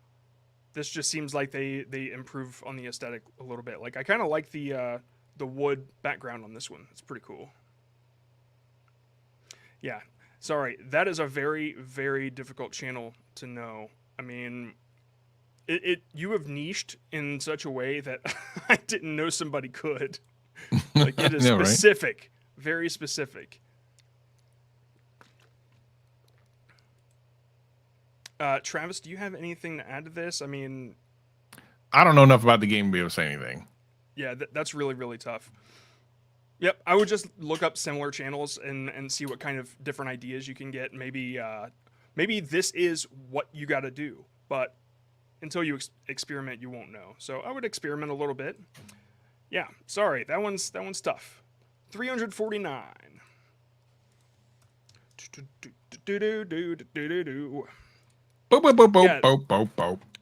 This just seems like they improve on the aesthetic a little bit. Like I kind of like the wood background on this one. It's pretty cool. Yeah, sorry, that is a very, very difficult channel to know. I mean, you have niched in such a way that I didn't know somebody could. Like it is specific, right? Very specific. Travis, do you have anything to add to this? I mean, I don't know enough about the game to be able to say anything. Yeah, that's really, really tough. Yep, I would just look up similar channels and see what kind of different ideas you can get. Maybe this is what you got to do, but until you experiment, you won't know. So I would experiment a little bit. Yeah, sorry, that one's tough. 349.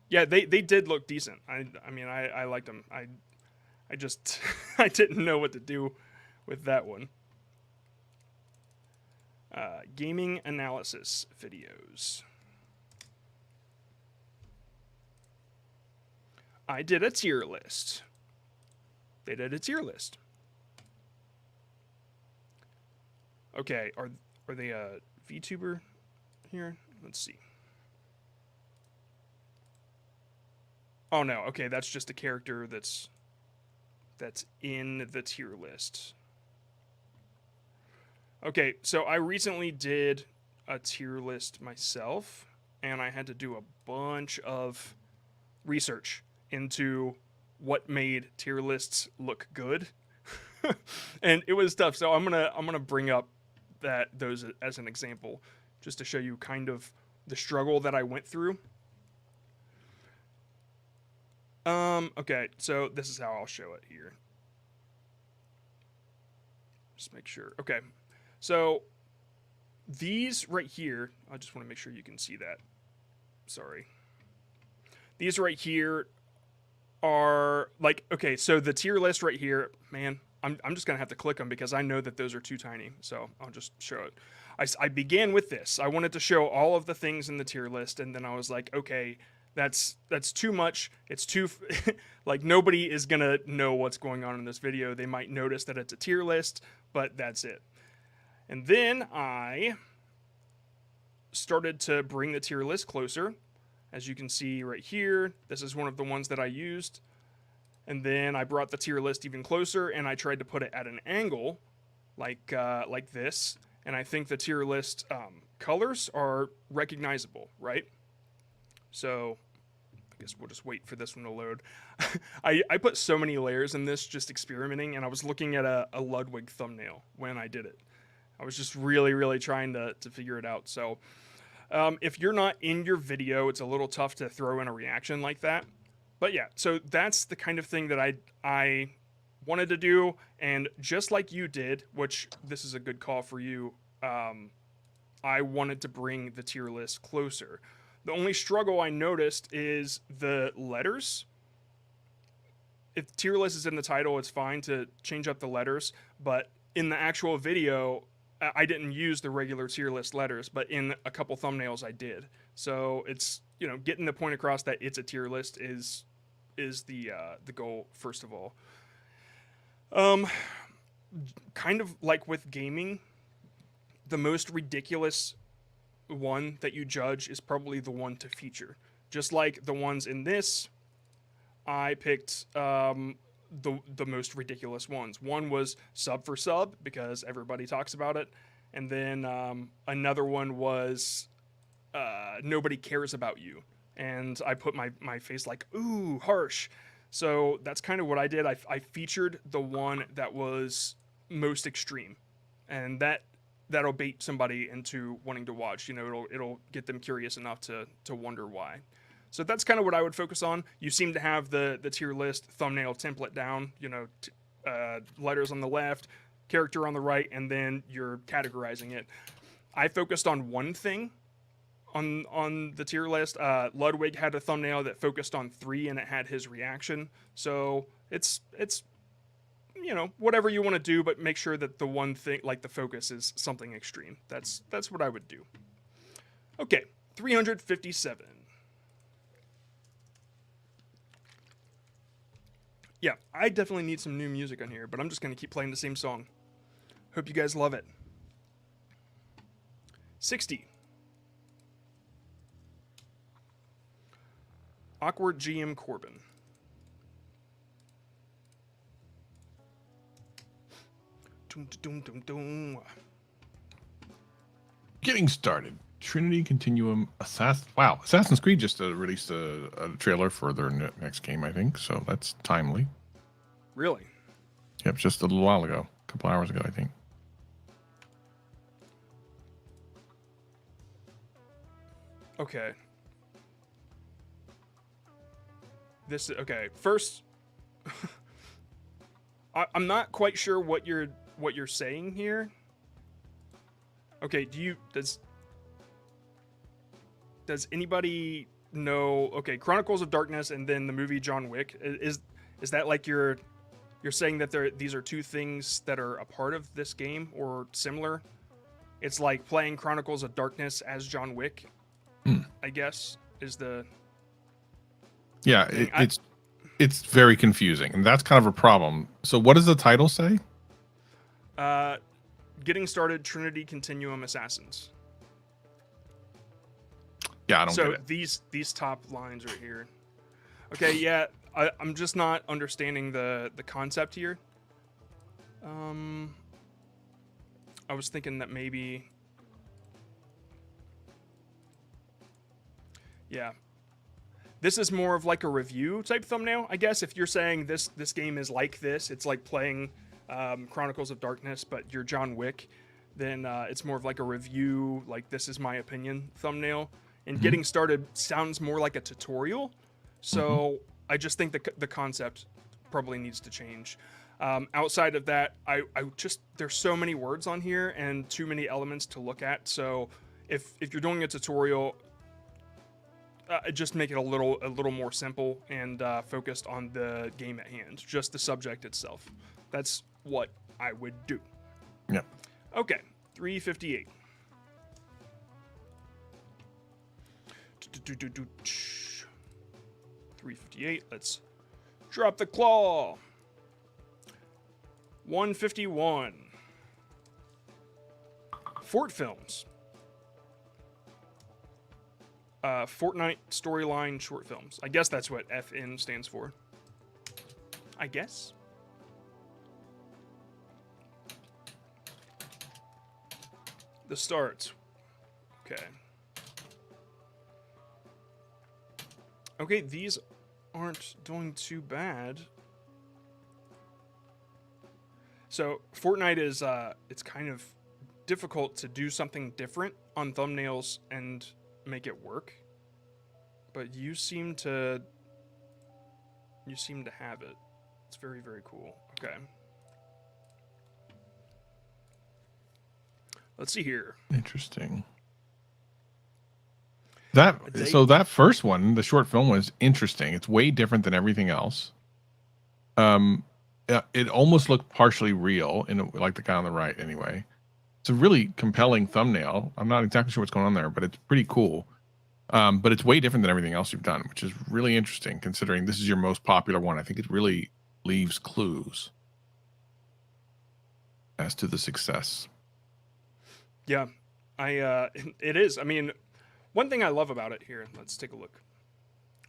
Yeah, they did look decent. I mean, I liked them. I just I didn't know what to do with that one. Gaming analysis videos. I did a tier list. They did a tier list. Okay, are they a VTuber here? Let's see. Oh no, okay, that's just a character that's in the tier list. Okay, so I recently did a tier list myself, and I had to do a bunch of research into what made tier lists look good. And it was tough. So I'm gonna bring up those as an example, just to show you kind of the struggle that I went through. Okay, so this is how I'll show it here. Just make sure. Okay, so these right here, I just want to make sure you can see that. Sorry. These right here are like, okay, so the tier list right here, man, I'm just going to have to click them because I know that those are too tiny. So I'll just show it. I began with this. I wanted to show all of the things in the tier list, and then I was like, okay, that's too much. It's too like nobody is going to know what's going on in this video. They might notice that it's a tier list, but that's it. And then I started to bring the tier list closer. As you can see right here, this is one of the ones that I used. And then I brought the tier list even closer, and I tried to put it at an angle, like this. And I think the tier list colors are recognizable, right? So I guess we'll just wait for this one to load. I put so many layers in this just experimenting, and I was looking at a Ludwig thumbnail when I did it. I was just really, really trying to figure it out. So if you're not in your video, it's a little tough to throw in a reaction like that. But yeah, so that's the kind of thing that I wanted to do, and just like you did, which this is a good call for you, I wanted to bring the tier list closer. The only struggle I noticed is the letters. If tier list is in the title, it's fine to change up the letters, but in the actual video, I didn't use the regular tier list letters, but in a couple thumbnails I did. So it's, you know, getting the point across that it's a tier list is the goal first of all. Kind of like with gaming, the most ridiculous one that you judge is probably the one to feature. Just like the ones in this, I picked the most ridiculous ones. One was sub for sub because everybody talks about it, and then another one was nobody cares about you, and I put my face like, ooh, harsh. So that's kind of what I did. I featured the one that was most extreme, and that'll bait somebody into wanting to watch. You know, it'll get them curious enough to wonder why. So that's kind of what I would focus on. You seem to have the tier list thumbnail template down. You know, letters on the left, character on the right, and then you're categorizing it. I focused on one thing on the tier list. Ludwig had a thumbnail that focused on 3, and it had his reaction. So it's you know, whatever you want to do, but make sure that the one thing, like the focus, is something extreme. That's what I would do. Okay, 357. Yeah, I definitely need some new music on here, but I'm just going to keep playing the same song. Hope you guys love it. 60. Awkward GM Corbin. Getting started. Trinity Continuum Assassin. Wow, Assassin's Creed just released a trailer for their next game, I think. So that's timely. Really? Yep, just a little while ago, a couple hours ago, I think. Okay. This okay. First, I'm not quite sure what you're saying here. Okay, does anybody know? Okay, Chronicles of Darkness and then the movie John Wick. Is that like you're saying that these are two things that are a part of this game or similar? It's like playing Chronicles of Darkness as John Wick. I guess is the. Yeah, it's very confusing, and that's kind of a problem. So, what does the title say? Getting started. Trinity Continuum Assassins. Yeah, I don't get it. So these top lines right here. Okay, yeah, I'm just not understanding the concept here. I was thinking that maybe, yeah, this is more of like a review type thumbnail, I guess. If you're saying this game is like this, it's like playing Chronicles of Darkness, but you're John Wick, then it's more of like a review, like this is my opinion thumbnail. And getting started sounds more like a tutorial. So I just think the concept probably needs to change. Outside of that, I just, there's so many words on here and too many elements to look at. So if you're doing a tutorial, just make it a little more simple and focused on the game at hand, just the subject itself. That's what I would do. Yep. Okay, 358. 358. Let's drop the claw. 151. Fort Films. Fortnite storyline short films. I guess that's what FN stands for. I guess. The starts. Okay. Okay, these aren't doing too bad. So Fortnite is it's kind of difficult to do something different on thumbnails and make it work. But you seem to have it. It's very, very cool. Okay. Let's see here. Interesting. So that first one, the short film, was interesting. It's way different than everything else. It almost looked partially real, like the guy on the right. Anyway, it's a really compelling thumbnail. I'm not exactly sure what's going on there, but it's pretty cool. But it's way different than everything else you've done, which is really interesting considering this is your most popular one. I think it really leaves clues as to the success. Yeah, it is. I mean, one thing I love about it here, let's take a look.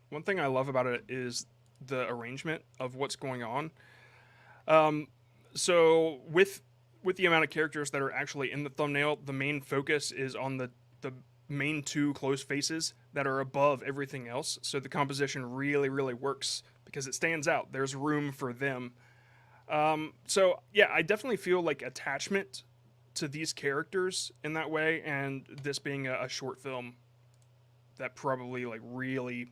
One thing I love about it is the arrangement of what's going on. So with the amount of characters that are actually in the thumbnail, the main focus is on the main two close faces that are above everything else. So the composition really, really works because it stands out. There's room for them. So yeah, I definitely feel like attachment to these characters in that way, and this being a short film that probably like really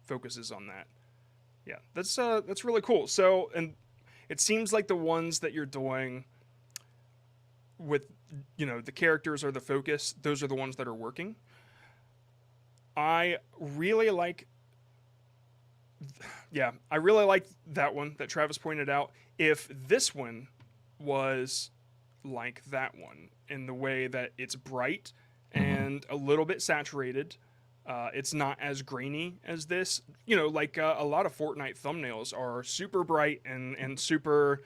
focuses on that. Yeah, that's really cool. So, and it seems like the ones that you're doing with, you know, the characters are the focus, those are the ones that are working. I really like that one that Travis pointed out. If this one was like that one in the way that it's bright and a little bit saturated, it's not as grainy as this. You know, like a lot of Fortnite thumbnails are super bright and super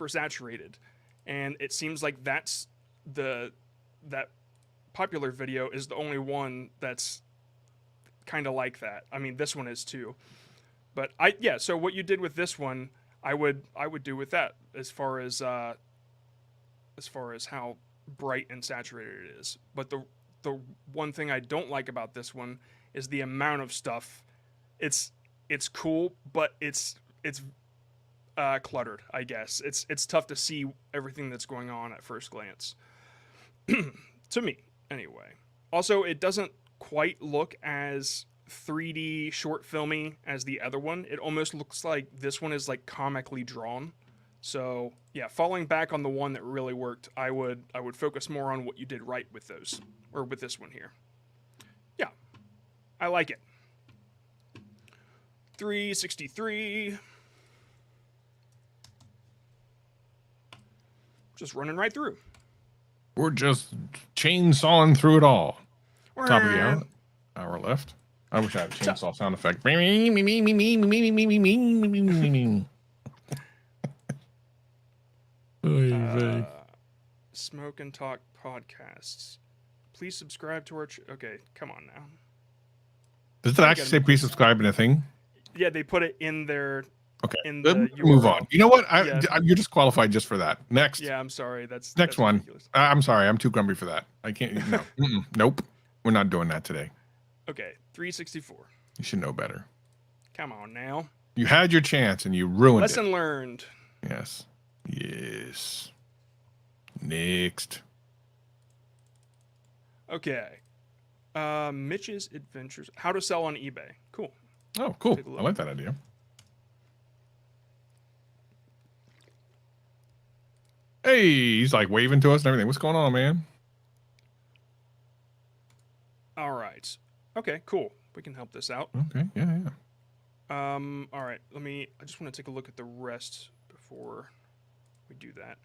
saturated, and it seems like that popular video is the only one that's kind of like that. I mean, this one is too. But so what you did with this one, I would do with that as far as how bright and saturated it is. But the one thing I don't like about this one is the amount of stuff. It's cool, but it's cluttered, I guess. It's tough to see everything that's going on at first glance. To me, anyway. Also, it doesn't quite look as 3D short filmy as the other one. It almost looks like this one is like comically drawn. So yeah, falling back on the one that really worked, I would focus more on what you did right with those, or with this one here. Yeah, I like it. 363. Just running right through. We're just chainsawing through it all. Top of the hour left. I wish I had a chainsaw sound effect. Smoke and Talk podcasts. Please subscribe to our. Okay, come on now. Does it actually say please subscribe in a thing? Yeah, they put it in their Okay, in then the move URL. on. You know what? Yeah, You're disqualified just for that. Next, yeah. I'm sorry. That's next one. ridiculous. I'm sorry. I'm too grumpy for that. I can't. No. Nope. We're not doing that today. Okay, 364. You should know better. Come on now. You had your chance and you ruined Lesson it. learned. Yes. Yes. Next. Okay. Mitch's Adventures. How to sell on eBay. Cool. Oh, cool. Take a look. I like that idea. Hey, he's like waving to us and everything. What's going on, man? All right. Okay, cool. We can help this out. Okay. Yeah, yeah. All right. I just want to take a look at the rest before we do that.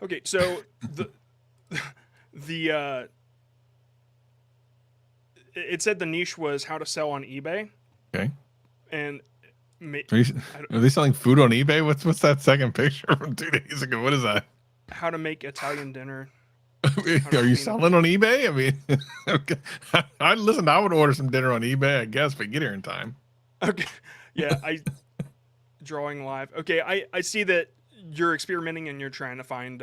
Okay, so the it said the niche was how to sell on eBay, Okay. and Are they selling food on eBay? What's that second picture from 2 days ago? What is that? how to make Italian dinner. Are you selling on eBay? I mean, okay. Listen. I would order some dinner on eBay, I guess, but get here in time. Okay, yeah, drawing live. Okay, I see that you're experimenting and you're trying to find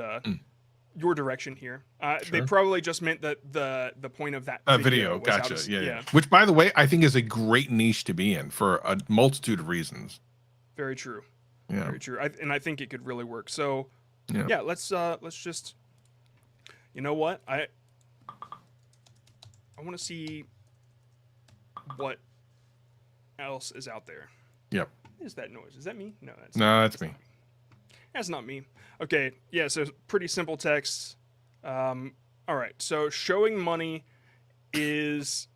your direction here. They Sure. probably just meant that the point of that Video. was how Gotcha. to, Yeah. Which, by the way, I think is a great niche to be in for a multitude of reasons. Very true. Yeah. Very true. And I think it could really work. So Yeah. let's just, you know what, I want to see what else is out there. Yep. What is that noise? Is that me? No, That's me. That's not me. Okay, yeah, so pretty simple text. All right, so showing money is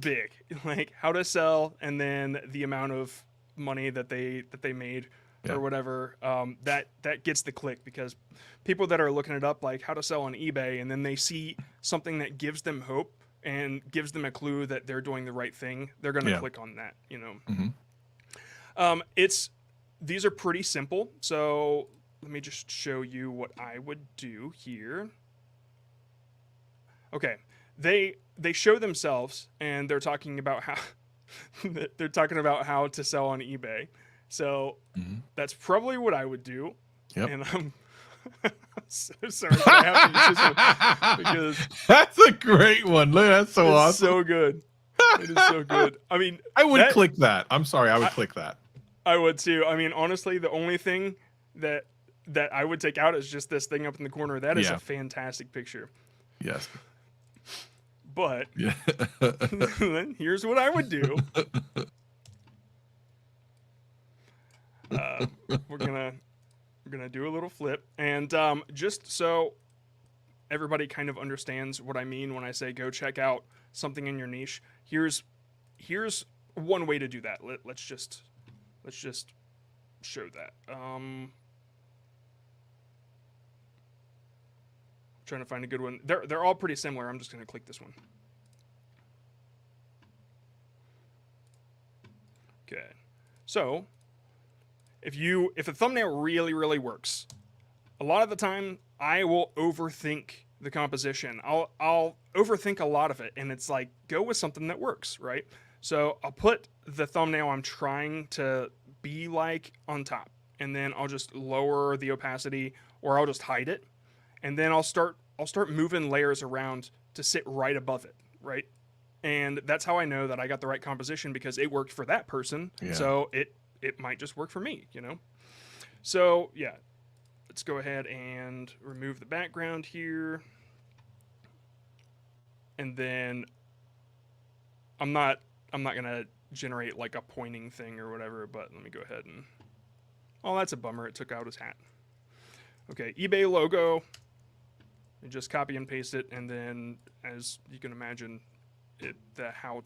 big. Like how to sell and then the amount of money that they made Yeah. or whatever. That gets the click because people that are looking it up like how to sell on eBay and then they see something that gives them hope and gives them a clue that they're doing the right thing, they're going to click on that, you know. Mm-hmm. These are pretty simple. So let me just show you what I would do here. Okay, they show themselves and they're talking about how to sell on eBay. So that's probably what I would do. Yep. And I'm so sorry that I have to use this one because that's a great one. Look, that's so awesome. So good. It is so good. I mean, I would click that. I'm sorry, I would click that. I would too. I mean, honestly, the only thing that I would take out is just this thing up in the corner. That is a fantastic picture. Yes. But then here's what I would do. We're gonna do a little flip, and just so everybody kind of understands what I mean when I say go check out something in your niche. Here's one way to do that. Let's just show that. Trying to find a good one. They're all pretty similar. I'm just gonna click this one. Okay, so if a thumbnail really works, a lot of the time I will overthink the composition. I'll overthink a lot of it, and it's like go with something that works, right? So I'll put the thumbnail I'm trying to be like on top, and then I'll just lower the opacity, or I'll just hide it, and then I'll start moving layers around to sit right above it, right? And that's how I know that I got the right composition because it worked for that person. Yeah. So it might just work for me, you know? So yeah, let's go ahead and remove the background here. And then I'm not gonna generate like a pointing thing or whatever, but let me go ahead and, oh, that's a bummer. It took out his hat. Okay, eBay logo. You just copy and paste it, and then as you can imagine, the how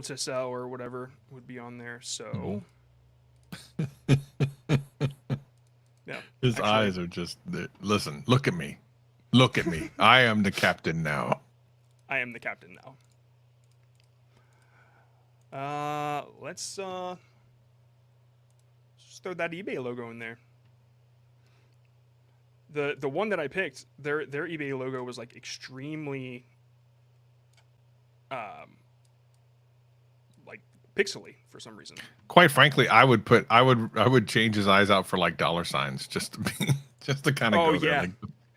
to sell or whatever would be on there. So yeah, his eyes are just listen. Look at me. Look at me. I am the captain now. I am the captain now. Let's just throw that eBay logo in there. The one that I picked, their eBay logo was like extremely pixely for some reason. Quite frankly, I would change his eyes out for like dollar signs just to be just to kind of Oh go there, yeah, like,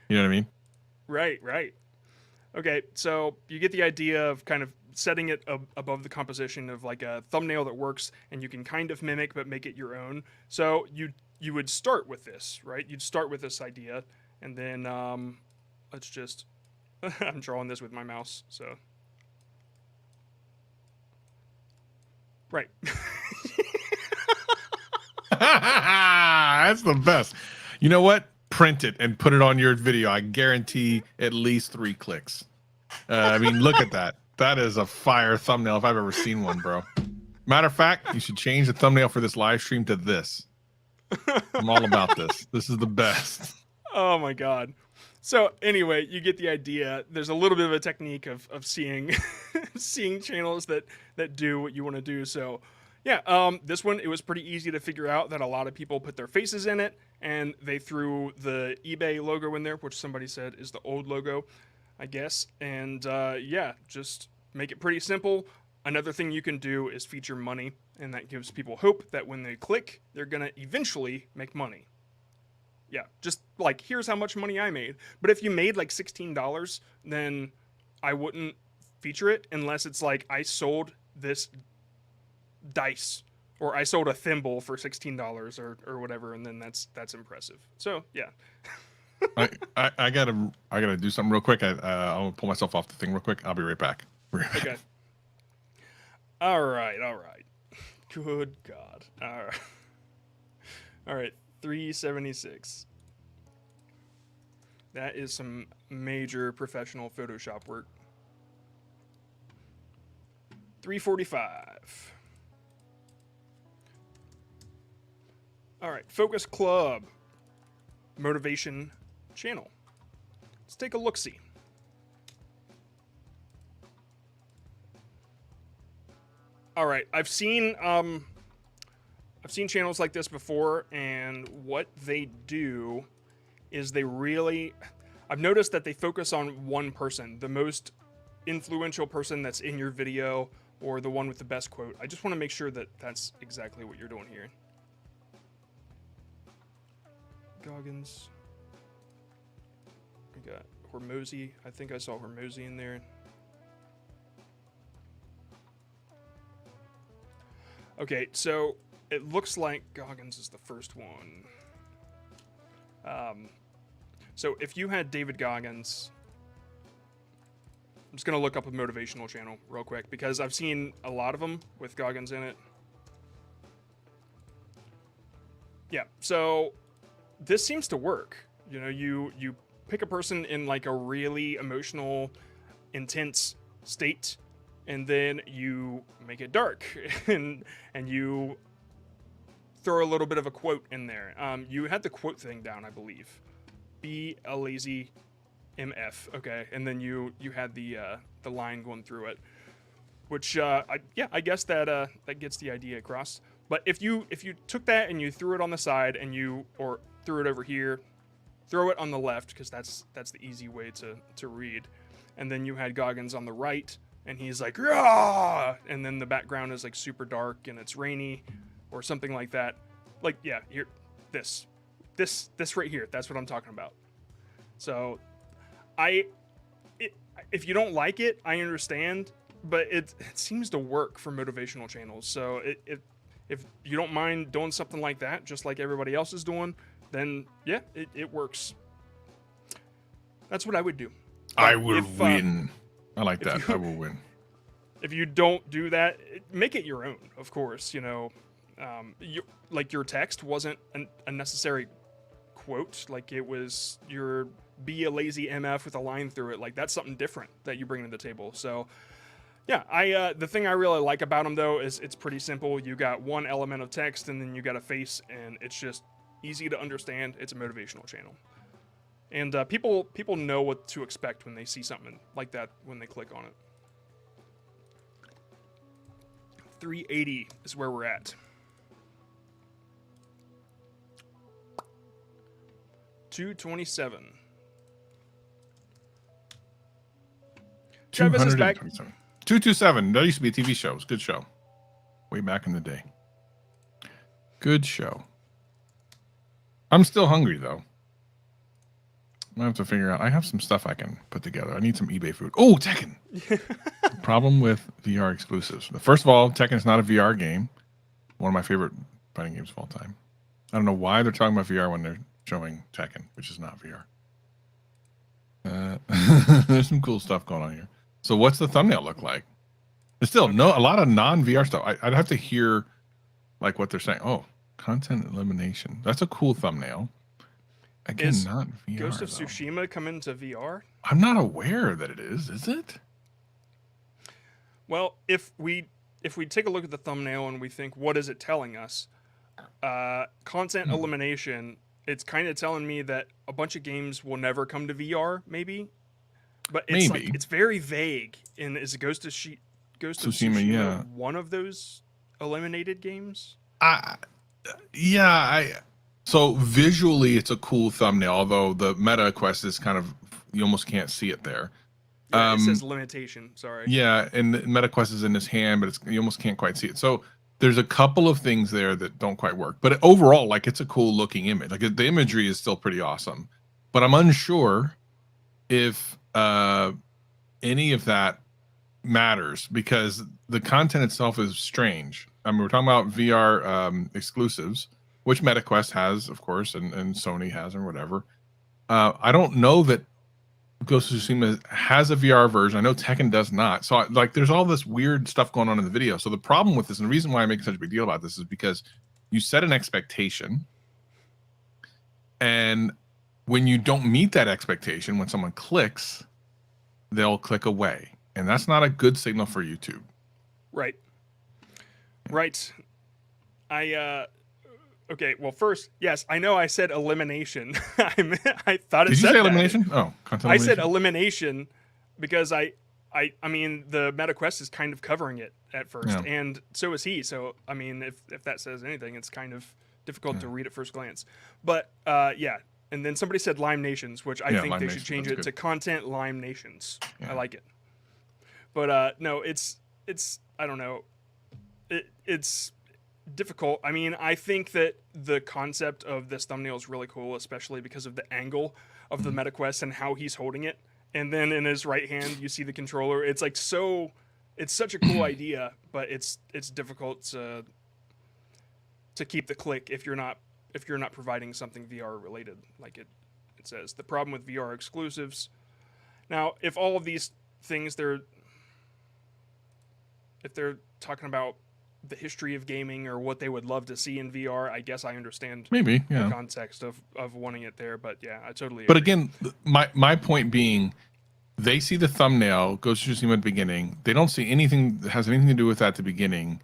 you know what I mean? right. Okay, so you get the idea of kind of setting it above the composition of like a thumbnail that works and you can kind of mimic but make it your own. So you would start with this, right? You'd start with this idea, and then let's just I'm drawing this with my mouse, so right. That's the best. You know what? Print it and put it on your video. I guarantee at least 3 clicks. I mean, look at that. That is a fire thumbnail if I've ever seen one, bro. Matter of fact, you should change the thumbnail for this live stream to this. I'm all about this. This is the best. Oh my god. So anyway, you get the idea. There's a little bit of a technique of seeing seeing channels that do what you want to do. So yeah, this one, it was pretty easy to figure out that a lot of people put their faces in it, and they threw the eBay logo in there, which somebody said is the old logo, I guess. And yeah, just make it pretty simple. Another thing you can do is feature money, and that gives people hope that when they click, they're gonna eventually make money. Yeah, just like, here's how much money I made. But if you made like $16, then I wouldn't feature it unless it's like I sold this dice or I sold a thimble for $16 or whatever, and then that's impressive. So yeah. I gotta do something real quick. I'll pull myself off the thing real quick. I'll be right back. Okay. All right. Good God. All right. 376. That is some major professional Photoshop work. 345. All right, Focus Club motivation channel. Let's take a look-see. All right, I've seen channels like this before, and what they do is I've noticed that they focus on one person, the most influential person that's in your video, or the one with the best quote. I just want to make sure that that's exactly what you're doing here. Goggins. We got Hormozy. I think I saw Hormozy in there. Okay, so it looks like Goggins is the first one. So if you had David Goggins, I'm just going to look up a motivational channel real quick because I've seen a lot of them with Goggins in it. Yeah, so this seems to work. You know, you pick a person in like a really emotional, intense state, and then you make it dark, and you throw a little bit of a quote in there. You had the quote thing down, I believe. Be a lazy MF, okay, and then you had the line going through it, which I guess that gets the idea across. But if you took that and you threw it on the side and or threw it over here, throw it on the left because that's the easy way to read, and then you had Goggins on the right and he's like, "Rah!" and then the background is like super dark and it's rainy or something like that. Like, yeah, here, this right here, that's what I'm talking about. So if you don't like it, I understand, but it seems to work for motivational channels. So if you don't mind doing something like that, just like everybody else is doing, then yeah, it works. That's what I would do. But I will win. I like that. I will win. If you don't do that, make it your own, of course. You know, like your text wasn't a necessary quote. Like it was your "be a lazy MF" with a line through it. Like that's something different that you bring to the table. So yeah, the thing I really like about them though is it's pretty simple. You got one element of text and then you got a face, and it's just easy to understand. It's a motivational channel, and people know what to expect when they see something like that when they click on it. 380 is where we're at. 227. Travis is back. 227. That used to be a TV show. It was a good show. way back in the day. Good show. I'm still hungry though. I have to figure out. I have some stuff I can put together. I need some eBay food. Oh, Tekken. Problem with VR exclusives. First of all, Tekken is not a VR game. One of my favorite fighting games of all time. I don't know why they're talking about VR when they're showing Tekken, which is not VR. There's some cool stuff going on here. So what's the thumbnail look like? There's still a lot of non-VR stuff. I'd have to hear like what they're saying. Oh, content elimination. That's a cool thumbnail. Again, Is not VR. Ghost of though. Tsushima coming to VR? I'm not aware that it is it? Well, if we take a look at the thumbnail and we think, what is it telling us? Content elimination. It's kind of telling me that a bunch of games will never come to VR, maybe. But it's Maybe. like it's very vague. And is Ghost of Tsushima one of those eliminated games? So visually, it's a cool thumbnail. Although the meta quest is kind of, you almost can't see it there. Yeah, it says limitation. Sorry. Yeah, and the meta quest is in his hand, but you almost can't quite see it. So there's a couple of things there that don't quite work. But overall, like, it's a cool looking image. Like, the imagery is still pretty awesome. But I'm unsure if any of that matters, because the content itself is strange. I mean, we're talking about VR exclusives, which MetaQuest has, of course, and Sony has, or whatever. I don't know that Ghost of Tsushima has a VR version. I know Tekken does not. So, like, there's all this weird stuff going on in the video. So the problem with this, and the reason why I make such a big deal about this, is because you set an expectation, and when you don't meet that expectation, when someone clicks, they'll click away, and that's not a good signal for YouTube. Right. Okay, well, first, yes, I know I said elimination. I thought it Did you said say that. elimination? Oh, content I elimination. said elimination because I mean, the MetaQuest is kind of covering it at first, and so is he. So, I mean, if that says anything, it's kind of difficult to read at first glance. But, yeah. And then somebody said Lime Nations, which I think they should change it to Content Lime Nations. Yeah. I like it. But, no, it's I don't know. It's difficult. I mean, I think that the concept of this thumbnail is really cool, especially because of the angle of the MetaQuest and how he's holding it. And then in his right hand, you see the controller. It's like it's such a cool idea, but it's difficult to keep the click if you're not providing something VR related, like it says. The problem with VR exclusives. Now, if all of these things if they're talking about the history of gaming or what they would love to see in VR, I guess I understand maybe the context of wanting it there. But yeah, I totally agree. But again, my point being, they see the thumbnail, Ghost of Tsushima at the beginning. They don't see anything that has anything to do with that at the beginning.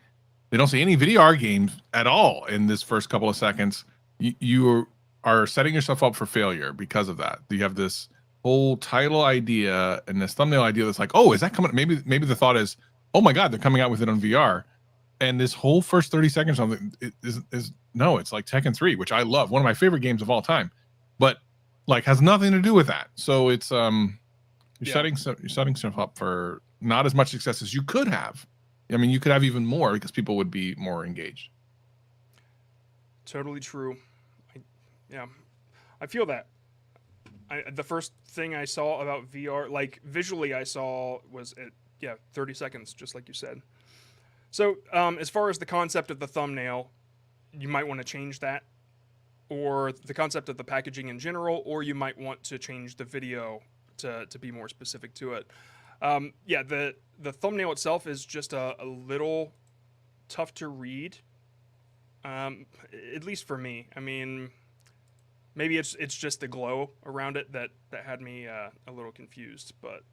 They don't see any VR games at all in this first couple of seconds. You are setting yourself up for failure because of that. You have this whole title idea and this thumbnail idea that's like, oh, is that coming? Maybe the thought is, oh my God, they're coming out with it on VR. And this whole first 30 seconds on it is no, it's like Tekken 3, which I love, one of my favorite games of all time, but like has nothing to do with that. So it's you're setting stuff up for not as much success as you could have. I mean, you could have even more because people would be more engaged. Totally true. I feel that. The first thing I saw about VR, like visually, I saw was 30 seconds, just like you said. So, as far as the concept of the thumbnail, you might want to change that, or the concept of the packaging in general, or you might want to change the video to be more specific to it. The thumbnail itself is just a little tough to read, at least for me. I mean, maybe it's just the glow around it that had me a little confused, but.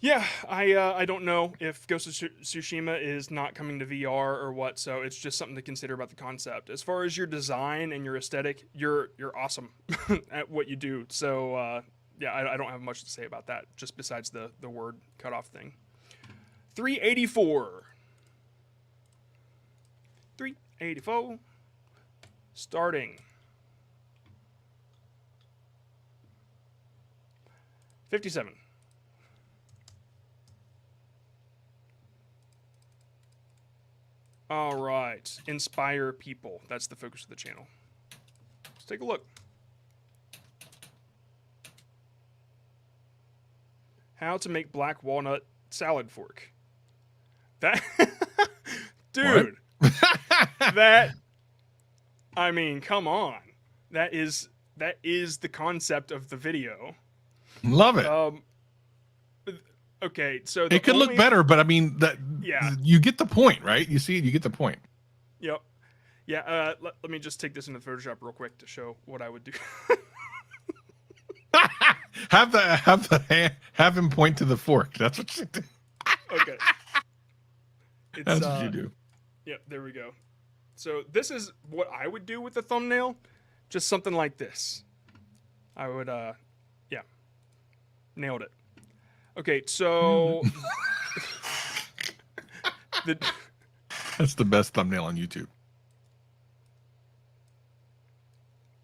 Yeah, I don't know if Ghost of Tsushima is not coming to VR or what, so it's just something to consider about the concept. As far as your design and your aesthetic, you're awesome at what you do. So I don't have much to say about that, just besides the word cutoff thing. 384. 384. Starting. 57. All right. Inspire people. That's the focus of the channel. Let's take a look. How to make black walnut salad fork. That, dude, that, I mean, come on. That is the concept of the video. Love it. Okay, so It could look better, but I mean that. Yeah. You get the point, right? You see, you get the point. Yep. Yeah. Let me just take this into Photoshop real quick to show what I would do. have him point to the fork. That's what you do. Okay. That's what you do. Yep. There we go. So this is what I would do with the thumbnail, just something like this. I would, yeah, nailed it. Okay, so that's the best thumbnail on YouTube.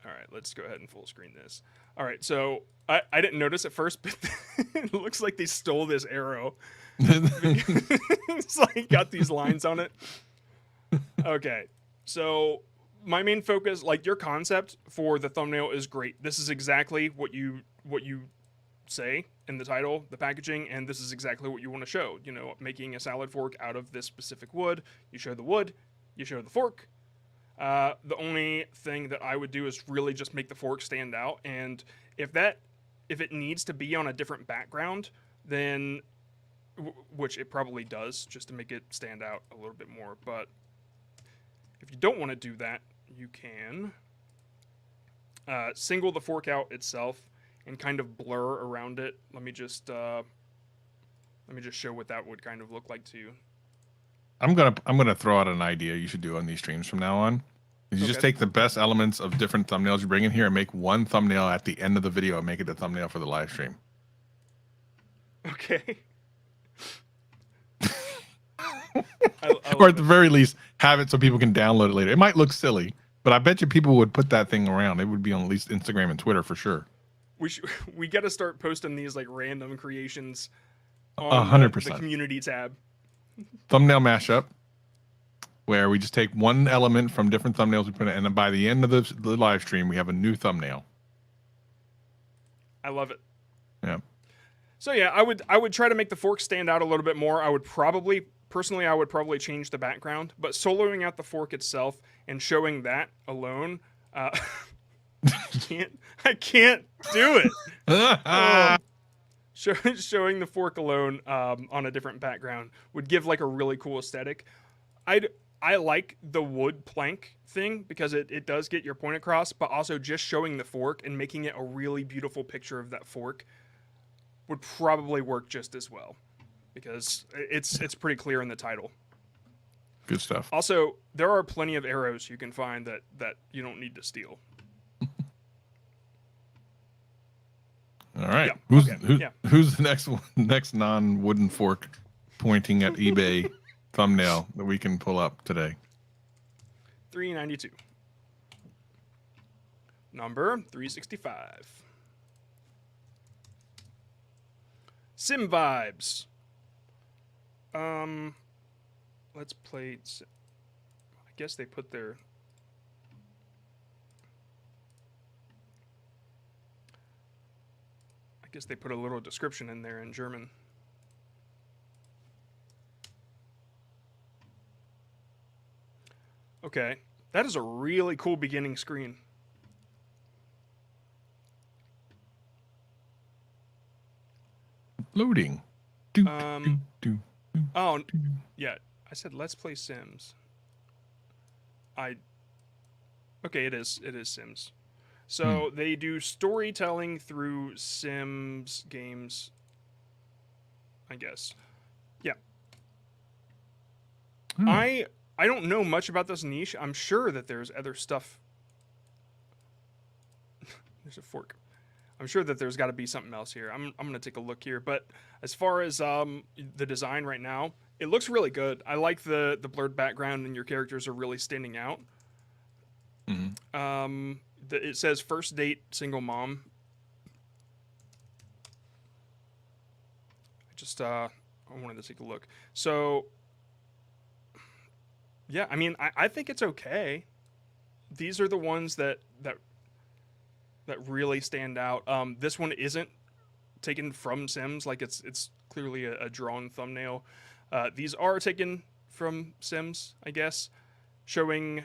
All right, let's go ahead and full screen this. All right, so I didn't notice at first, but it looks like they stole this arrow. It's like got these lines on it. Okay, so my main focus, like your concept for the thumbnail is great. This is exactly what you say in the title, the packaging, and this is exactly what you want to show. You know, making a salad fork out of this specific wood. You show the wood, you show the fork. The only thing that I would do is really just make the fork stand out, and if it needs to be on a different background, then which it probably does, just to make it stand out a little bit more. But if you don't want to do that, you can single the fork out itself and kind of blur around it. Let me just show what that would kind of look like to you. I'm gonna throw out an idea you should do on these streams from now on. You just take the best elements of different thumbnails you bring in here and make one thumbnail at the end of the video and make it the thumbnail for the live stream. Okay. Or at the very least, have it so people can download it later. It might look silly, but I bet you people would put that thing around. It would be on at least Instagram and Twitter for sure. We got to start posting these like random creations on 100%. the community tab. Thumbnail mashup, where we just take one element from different thumbnails we put in, and then by the end of the live stream, we have a new thumbnail. I love it. Yeah. So yeah, I would try to make the fork stand out a little bit more. I would probably change the background, but soloing out the fork itself and showing that alone, I can't do it. Showing the fork alone on a different background would give like a really cool aesthetic. I like the wood plank thing because it does get your point across, but also just showing the fork and making it a really beautiful picture of that fork would probably work just as well because it's pretty clear in the title. Good stuff. Also, there are plenty of arrows you can find that you don't need to steal. All right. Yeah. Who's the next non-wooden fork pointing at eBay thumbnail that we can pull up today? $3.92. Number 365. Sim vibes. Let's play. I guess they put their. I guess they put a little description in there in German. Okay, that is a really cool beginning screen. Loading. Oh, yeah. I said let's play Sims. Okay, it is Sims. So they do storytelling through Sims games, I guess. Yeah. I don't know much about this niche. I'm sure that there's other stuff. There's a fork. I'm sure that there's got to be something else here. I'm going to take a look here. But as far as the design right now, it looks really good. I like the blurred background and your characters are really standing out. Mm-hmm. It says first date single mom. I wanted to take a look. So Yeah, I mean, I think it's okay. These are the ones that really stand out. This one isn't taken from Sims, like it's clearly a drawn thumbnail. These are taken from Sims, I guess, showing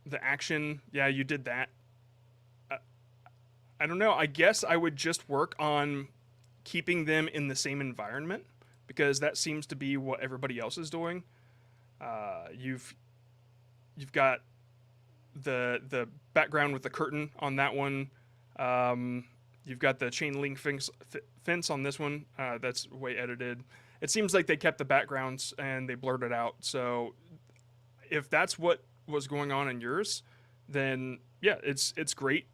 the action. Yeah, you did that. Uh, I don't know. I guess I would just work on keeping them in the same environment because that seems to be what everybody else is doing. You've got the background with the curtain on that one. Um, you've got the chain link fence on this one. That's way edited. It seems like they kept the backgrounds and they blurred it out. So if that's what was going on in yours, then yeah, it's great.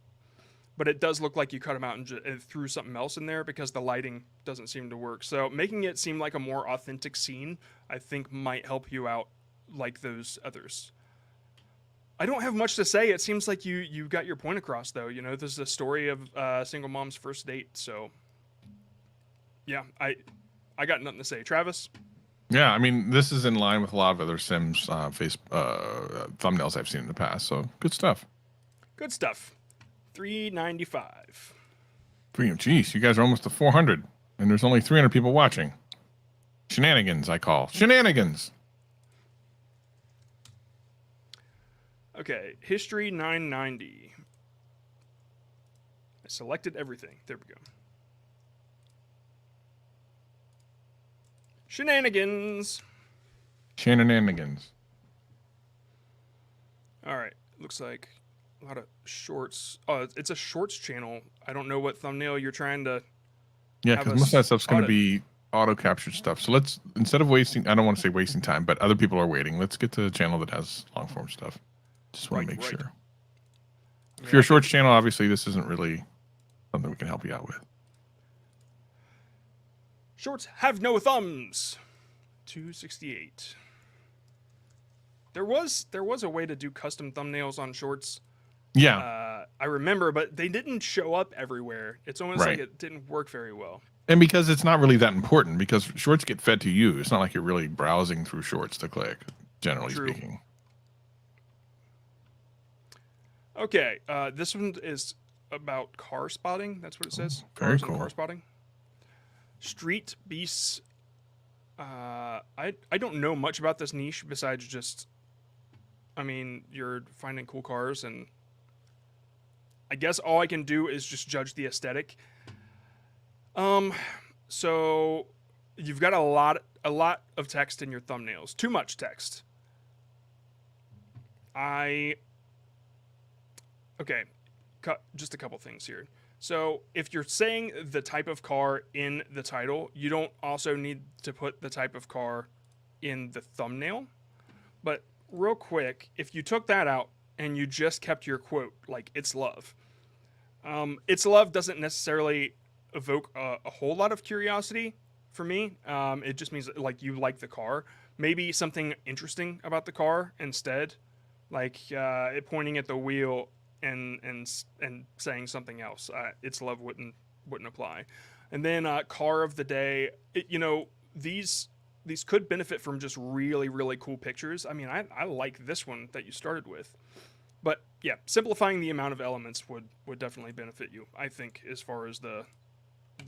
But it does look like you cut them out and threw something else in there because the lighting doesn't seem to work. So making it seem like a more authentic scene, I think, might help you out like those others. I don't have much to say. It seems like you got your point across, though. You know, this is a story of single mom's first date. So yeah, I got nothing to say. Travis, Yeah, I mean, this is in line with a lot of other Sims thumbnails I've seen in the past. So good stuff. good stuff. 395. Jeez, you guys are almost to 400, and there's only 300 people watching. Shenanigans, I call shenanigans. Okay, history 990. I selected everything. There we go. Shenanigans. Shenanigans. All right, looks like a lot of shorts. Oh, it's a shorts channel. I don't know what thumbnail you're trying to. Yeah, have because most us of that stuff's going to audit. be auto captured stuff. So let's, instead of wasting, I don't want to say wasting time, but other people are waiting. Let's get to the channel that has long form stuff. Just want to make sure. If you're a shorts channel, obviously this isn't really something we can help you out with. Shorts have no thumbs. 268. There was a way to do custom thumbnails on shorts. Yeah. I remember, but they didn't show up everywhere. It's almost Right. like it didn't work very well. And because it's not really that important, because shorts get fed to you. It's not like you're really browsing through shorts to click, generally True. speaking. Okay, this one is about car spotting. That's what it says. Very Cars cool. and car spotting. Street beasts. I don't know much about this niche besides just, I mean, you're finding cool cars, and I guess all I can do is just judge the aesthetic. So you've got a lot of text in your thumbnails. Too much text. Okay, just a couple things here. So if you're saying the type of car in the title, you don't also need to put the type of car in the thumbnail. But real quick, if you took that out and you just kept your quote, like "It's love," "It's love" doesn't necessarily evoke a whole lot of curiosity for me. It just means like you like the car. Maybe something interesting about the car instead, like it pointing at the wheel and saying something else. "It's love" wouldn't apply. And then car of the day. These could benefit from just really cool pictures. I mean, I like this one that you started with. But yeah, simplifying the amount of elements would definitely benefit you, I think, as far as the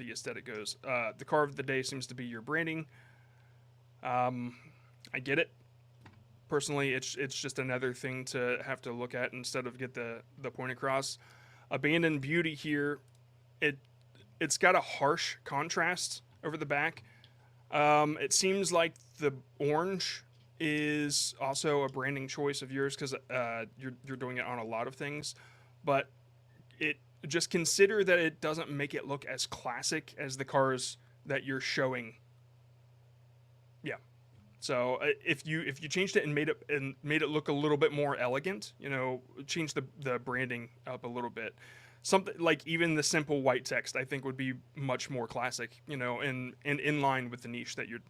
aesthetic goes. The car of the day seems to be your branding. I get it. Personally, it's just another thing to have to look at instead of get the point across. Abandoned beauty here, it's got a harsh contrast over the back. It seems like the orange is also a branding choice of yours because you're doing it on a lot of things, but it just consider that it doesn't make it look as classic as the cars that you're showing. Yeah. So if you changed it and made it look a little bit more elegant, change the branding up a little bit. Something like even the simple white text, I think, would be much more classic, and in line with the niche that you're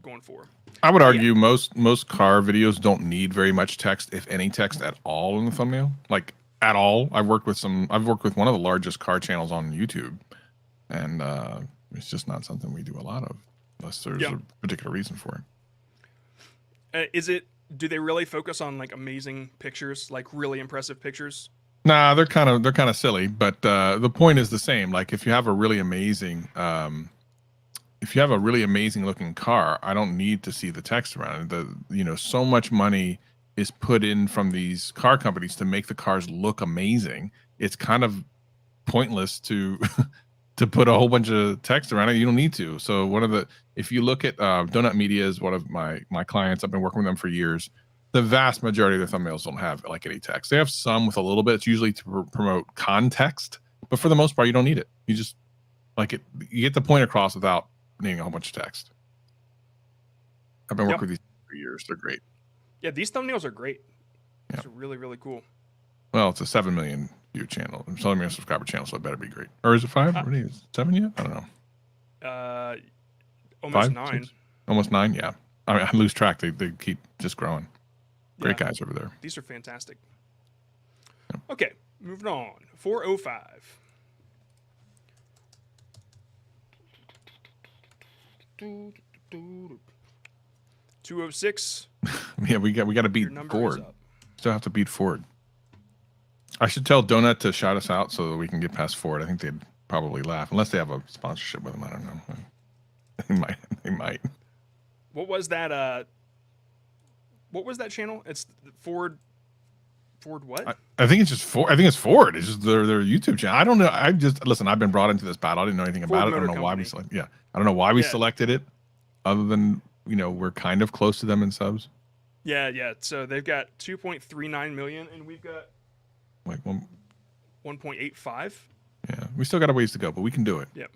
going for. I would argue most car videos don't need very much text, if any text at all, in the thumbnail. Like at all. I've worked with one of the largest car channels on YouTube, and it's just not something we do a lot of, unless there's a particular reason for it. Is it Do they really focus on like amazing pictures, like really impressive pictures? Nah, they're kind of silly, but the point is the same. Like if you have a really amazing looking car, I don't need to see the text around it. So much money is put in from these car companies to make the cars look amazing. It's kind of pointless to to put a whole bunch of text around it. You don't need to. So if you look at Donut Media is one of my clients. I've been working with them for years. The vast majority of their thumbnails don't have like any text. They have some with a little bit. It's usually to promote context, but for the most part, you don't need it. You just like it. You get the point across without needing a whole bunch of text. I've been working with these for years. They're great. Yeah, these thumbnails are great. Yeah. It's really, really cool. Well, it's a 7 million view channel, 7 million subscriber channel, so it better be great. Or is it 5? What is it, 7 yet? I don't know. Almost 5, 9. 6? Almost 9. Yeah. I mean, I lose track. They keep just growing. Great guys over there. These are fantastic. Yeah. Okay, moving on. 405. $206. Yeah, we got to beat Ford. Still have to beat Ford. I should tell Donut to shout us out so that we can get past Ford. I think they'd probably laugh, unless they have a sponsorship with them. I don't know. They might. What was that? What was that channel? It's Ford. Ford what? I think it's just Ford. I think it's Ford. It's just their YouTube channel. I don't know. Listen. I've been brought into this battle. I didn't know anything about it. I don't know why we selected. Yeah, I don't know why we selected it, other than we're kind of close to them in subs. Yeah. So they've got 2.39 million, and we've got like 1.85. Yeah, we still got a ways to go, but we can do it. Yep.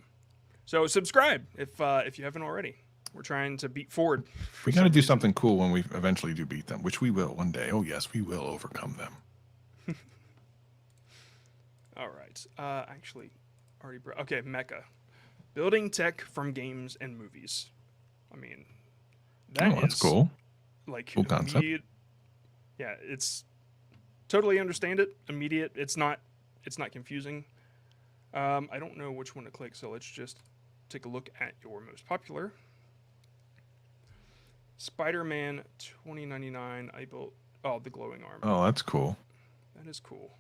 So subscribe if you haven't already. We're trying to beat Ford. We got to do something cool when we eventually do beat them, which we will one day. Oh yes, we will overcome them. All right. Actually, already. Okay, Mecha, building tech from games and movies. I mean, that's cool. Like cool concept. Yeah, it's totally understand it. Immediate. It's not confusing. I don't know which one to click, so let's just take a look at your most popular. Spider-Man 2099. I built the glowing arm. Oh, that's cool. That is cool.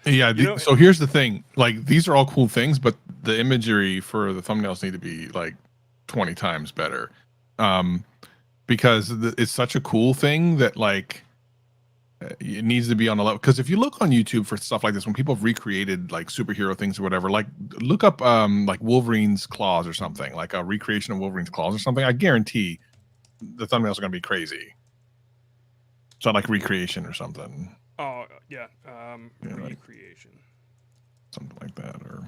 Yeah. So here's the thing. Like, these are all cool things, but the imagery for the thumbnails need to be like 20 times better, because it's such a cool thing that like it needs to be on a level. Because if you look on YouTube for stuff like this, when people have recreated like superhero things or whatever, like look up like Wolverine's claws or something, like a recreation of Wolverine's claws or something. I guarantee the thumbnails are going to be crazy. It's not like recreation or something. Oh yeah, recreation, something like that, or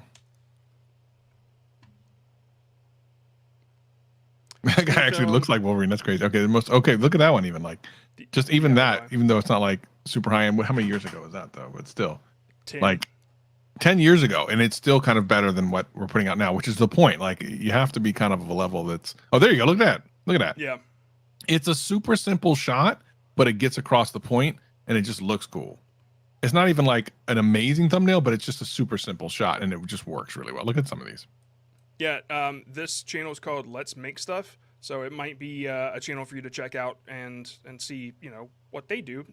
that guy actually looks like Wolverine. That's crazy. Okay, look at that one. Even like, just even that, even though it's not like super high end. How many years ago was that though? But still, 10. Like 10 years ago, and it's still kind of better than what we're putting out now, which is the point. Like, you have to be kind of a level that's. Oh, there you go. Look at that. Yeah. It's a super simple shot, but it gets across the point, and it just looks cool. It's not even like an amazing thumbnail, but it's just a super simple shot, and it just works really well. Look at some of these. Yeah, this channel is called Let's Make Stuff, so it might be a channel for you to check out and see, what they do.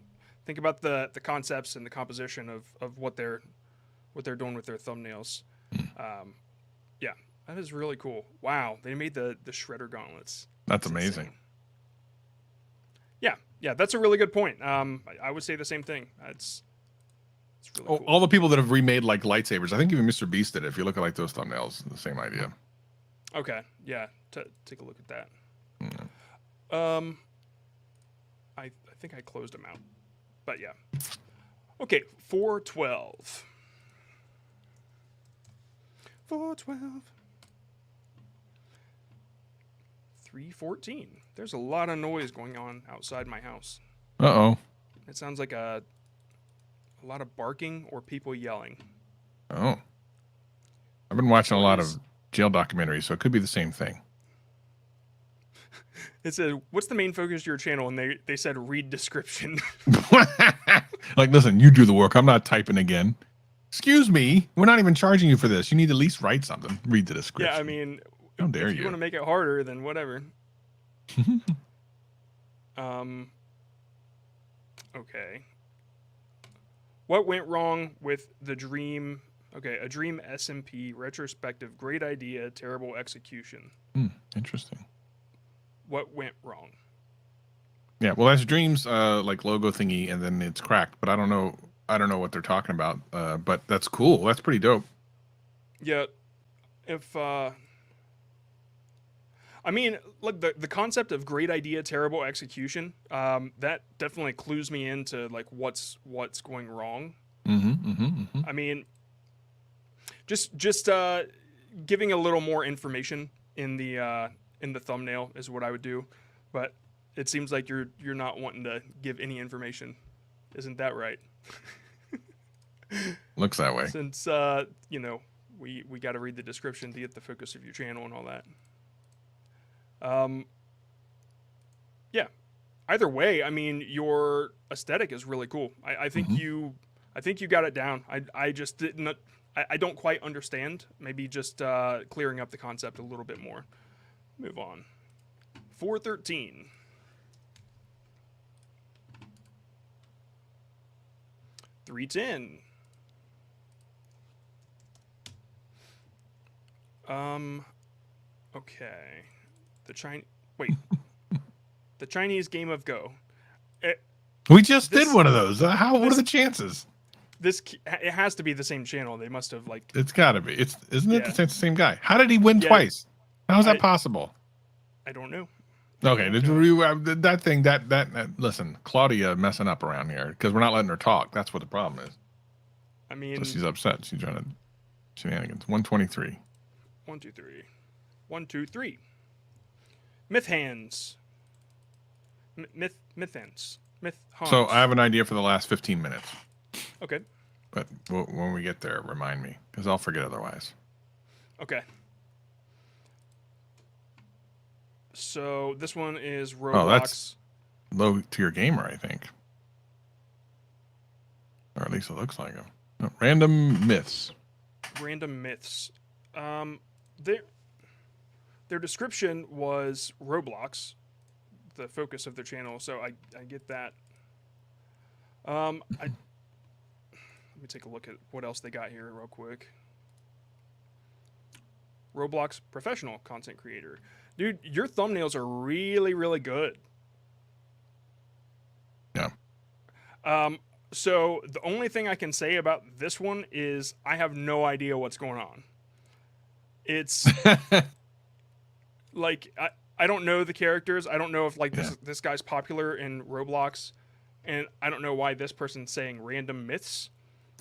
Think about the concepts and the composition of what they're doing with their thumbnails. Yeah, that is really cool. Wow, they made the shredder gauntlets. That's amazing. Insane. Yeah, that's a really good point. I would say the same thing. It's really cool. All the people that have remade like lightsabers, I think even Mr. Beast did it. If you look at like those thumbnails, the same idea. Okay, yeah, take a look at that. Mm-hmm. I think I closed them out, but yeah. Okay, 412. 412. 314. There's a lot of noise going on outside my house. Uh-oh. It sounds like a lot of barking or people yelling. Oh. I've been watching a lot of jail documentaries, so it could be the same thing. It said, what's the main focus of your channel? And they said, read description. Like, listen, you do the work. I'm not typing again. Excuse me. We're not even charging you for this. You need to at least write something. Read the description. Yeah, I mean, how dare if you want to make it harder, then whatever. Okay. What went wrong with the Dream? Okay, a Dream SMP retrospective. Great idea, terrible execution. Interesting. What went wrong? Yeah, well, that's Dream's like logo thingy, and then it's cracked. But I don't know. I don't know what they're talking about. But that's cool. That's pretty dope. Yeah, if I mean, look, the concept of great idea, terrible execution, that definitely clues me into like what's going wrong. I mean, just giving a little more information in the thumbnail is what I would do, but it seems like you're not wanting to give any information, isn't that right? Looks that way. Since you know we got to read the description to get the focus of your channel and all that. Yeah. Either way, I mean, your aesthetic is really cool. I think I think you got it down. I just didn't. I don't quite understand. Maybe just clearing up the concept a little bit more. Move on. 413. $3.10. Okay. The Chinese. Wait. The Chinese game of Go. We just did one of those. What are the chances? It has to be the same channel. They must have like. It's got to be. Isn't it Yeah. the same guy? How did he win twice? How is that possible? I don't know. Okay, that thing that listen, Claudia messing up around here because we're not letting her talk. That's what the problem is. I mean, so she's upset. She's trying to shenanigans. 123. 1, 2, 3. 1, 2, 3. Myth hands. Myth hands. Myth hands. So I have an idea for the last 15 minutes. Okay. But when we get there, remind me because I'll forget otherwise. Okay. So this one is Roblox. Oh, that's low tier gamer, I think, or at least it looks like them. No, random myths. Random myths. Their description was Roblox, the focus of their channel. So I get that. Let me take a look at what else they got here real quick. Roblox professional content creator. Dude, your thumbnails are really, really good. Yeah. So the only thing I can say about this one is I have no idea what's going on. It's like I don't know the characters. I don't know if like this guy's popular in Roblox, and I don't know why this person's saying random myths.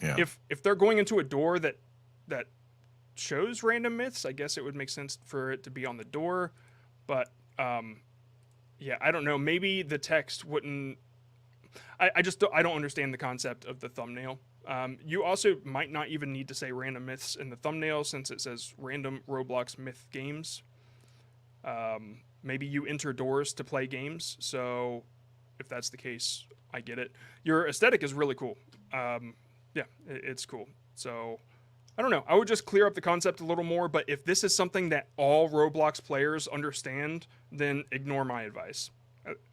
Yeah. If they're going into a door that shows random myths, I guess it would make sense for it to be on the door. But yeah, I don't know. Maybe the text wouldn't. I don't understand the concept of the thumbnail. You also might not even need to say random myths in the thumbnail since it says random Roblox myth games. Maybe you enter doors to play games. So if that's the case, I get it. Your aesthetic is really cool. Yeah, it's cool. So I don't know. I would just clear up the concept a little more. But if this is something that all Roblox players understand, then ignore my advice.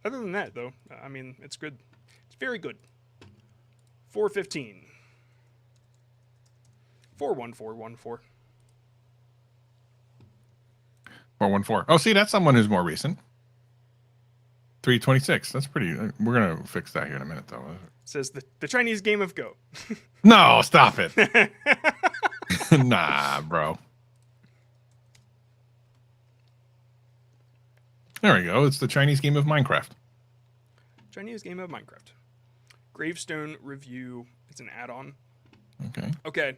Other than that, though, I mean, it's good. It's very good. 415. 41414. 414. Oh, see, that's someone who's more recent. 326. That's pretty. We're gonna fix that here in a minute, though. It says the Chinese game of Go. No, stop it. Nah, bro. There we go. It's the Chinese game of Minecraft. Chinese game of Minecraft. Gravestone review. It's an add-on. Okay. Okay.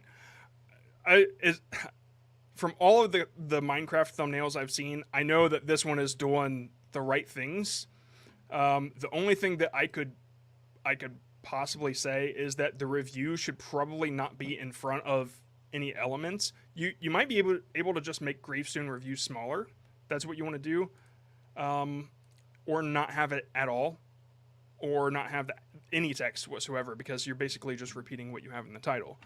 From all of the Minecraft thumbnails I've seen, I know that this one is doing the right things. The only thing that I could possibly say is that the review should probably not be in front of any elements. You might be able to just make Gravestone review smaller. That's what you want to do. Or not have it at all. Or not have any text whatsoever, because you're basically just repeating what you have in the title.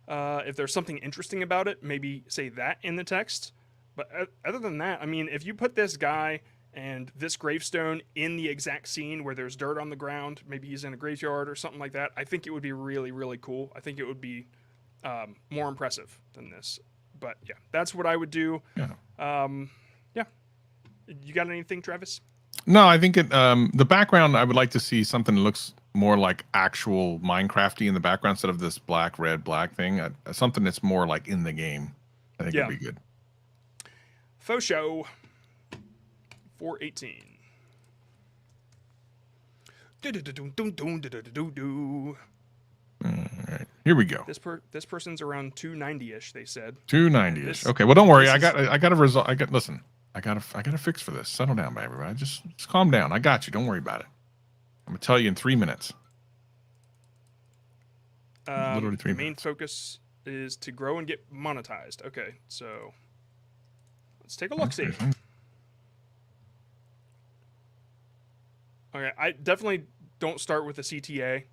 If there's something interesting about it, maybe say that in the text. But other than that, I mean, if you put this guy and this gravestone in the exact scene where there's dirt on the ground, maybe he's in a graveyard or something like that, I think it would be really, really cool. I think it would be more impressive than this. But yeah, that's what I would do. Yeah. Yeah. You got anything, Travis? No, I think it. The background, I would like to see something that looks more like actual Minecrafty in the background instead of this black, red, black thing. Something that's more like in the game. I think would be good. Faux show. 418. All right, here we go. This person's around 290ish. They said 290ish. Okay, well, don't worry. I got a result. Listen. I got a fix for this. Settle down, everybody. Just calm down. I got you. Don't worry about it. I'm gonna tell you in 3 minutes. Literally 3 minutes. The main focus is to grow and get monetized. Okay, so let's take a look. See. Okay, I definitely don't start with a CTA.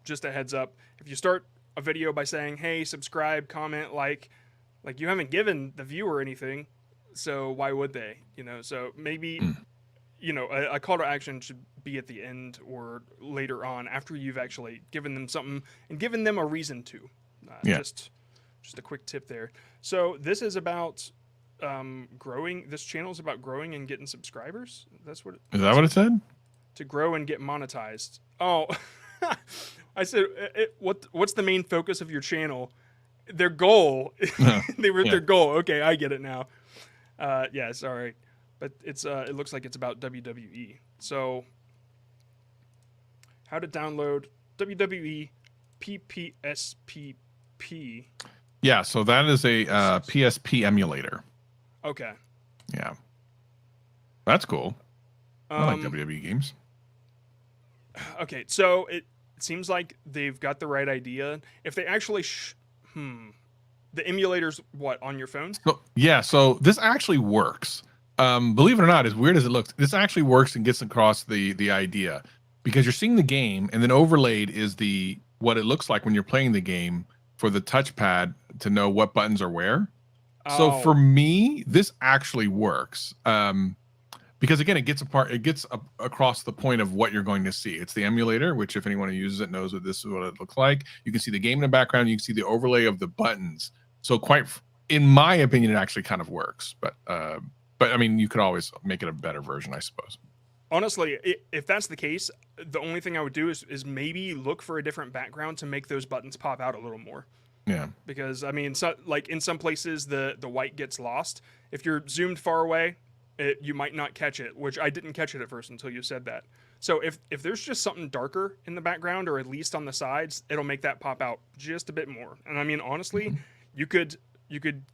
Just a heads up. If you start a video by saying, "Hey, subscribe, comment, like you haven't given the viewer anything, so why would they?" So maybe a call to action should be at the end or later on after you've actually given them something and given them a reason to. Just a quick tip there. So this is about growing. This channel is about growing and getting subscribers. That's what. Is that what it said? To grow and get monetized. Oh, I said, what's the main focus of your channel? Their goal. They wrote their goal. Okay, I get it now. Yeah, sorry, but it looks like it's about WWE. So, how to download WWE PPSPP? Yeah, so that is a PSP emulator. Okay. Yeah, that's cool. I like WWE games. Okay, so it seems like they've got the right idea. If they actually, the emulators what on your phone? So this actually works. Believe it or not, as weird as it looks, this actually works and gets across the idea, because you're seeing the game and then overlaid is what it looks like when you're playing the game for the touchpad to know what buttons are where. Oh. So for me, this actually works. Because again, it gets across the point of what you're going to see. It's the emulator, which if anyone who uses it knows what this is, what it looks like. You can see the game in the background. You can see the overlay of the buttons. So in my opinion, it actually kind of works. But I mean, you could always make it a better version, I suppose. Honestly, if that's the case, the only thing I would do is maybe look for a different background to make those buttons pop out a little more. Yeah. Because I mean, like in some places the white gets lost. If you're zoomed far away, you might not catch it, which I didn't catch it at first until you said that. So if there's just something darker in the background or at least on the sides, it'll make that pop out just a bit more. And I mean, honestly, you could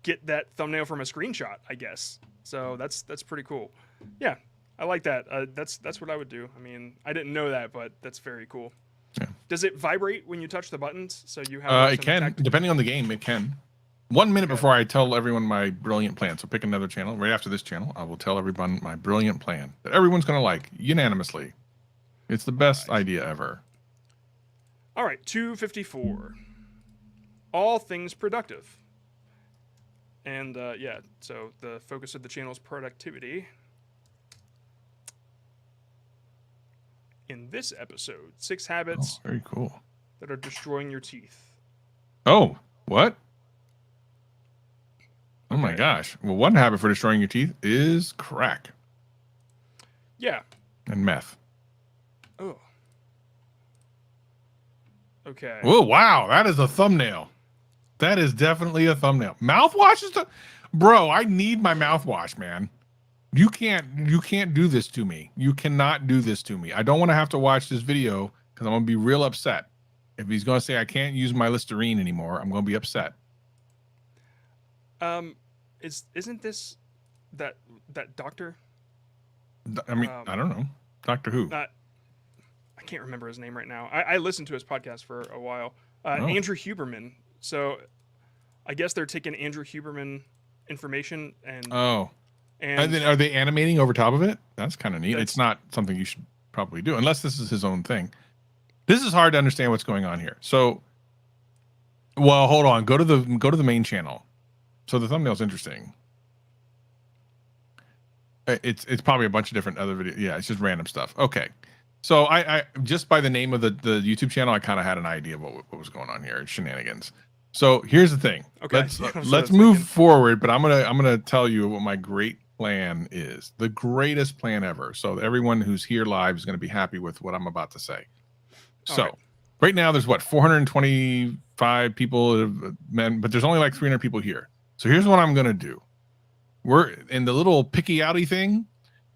get that thumbnail from a screenshot, I guess. So that's pretty cool. Yeah, I like that. That's what I would do. I mean, I didn't know that, but that's very cool. Yeah. Does it vibrate when you touch the buttons? So you have it can, depending on the game, it can. 1 minute before I tell everyone my brilliant plan. So pick another channel. Right after this channel, I will tell everyone my brilliant plan that everyone's going to like unanimously. It's the best idea ever. All right, 254. All things productive. And yeah, so the focus of the channel is productivity. In this episode, 6 habits very cool that are destroying your teeth. Oh, what? Oh my gosh. Well, one habit for destroying your teeth is crack. Yeah. And meth. Oh. Okay. Oh, wow. That is a thumbnail. That is definitely a thumbnail. Mouthwash is bro, I need my mouthwash, man. You can't do this to me. You cannot do this to me. I don't want to have to watch this video because I'm going to be real upset. If he's going to say I can't use my Listerine anymore, I'm going to be upset. Isn't this that doctor? I mean, I don't know. Doctor who? I can't remember his name right now. I listened to his podcast for a while. Andrew Huberman. So I guess they're taking Andrew Huberman information and and then are they animating over top of it? That's kind of neat. It's not something you should probably do unless this is his own thing. This is hard to understand what's going on here. So, well, hold on. Go to the main channel. So the thumbnail's interesting. It's probably a bunch of different other videos. Yeah, it's just random stuff. Okay. So I just by the name of the YouTube channel, I kind of had an idea of what was going on here. It's shenanigans. So here's the thing. Okay. Let's move forward, but I'm gonna tell you what my great plan is. The greatest plan ever. So everyone who's here live is gonna be happy with what I'm about to say. So right now there's what 425 people, men, but there's only like 300 people here. So here's what I'm gonna do. We're in the little picky outy thing.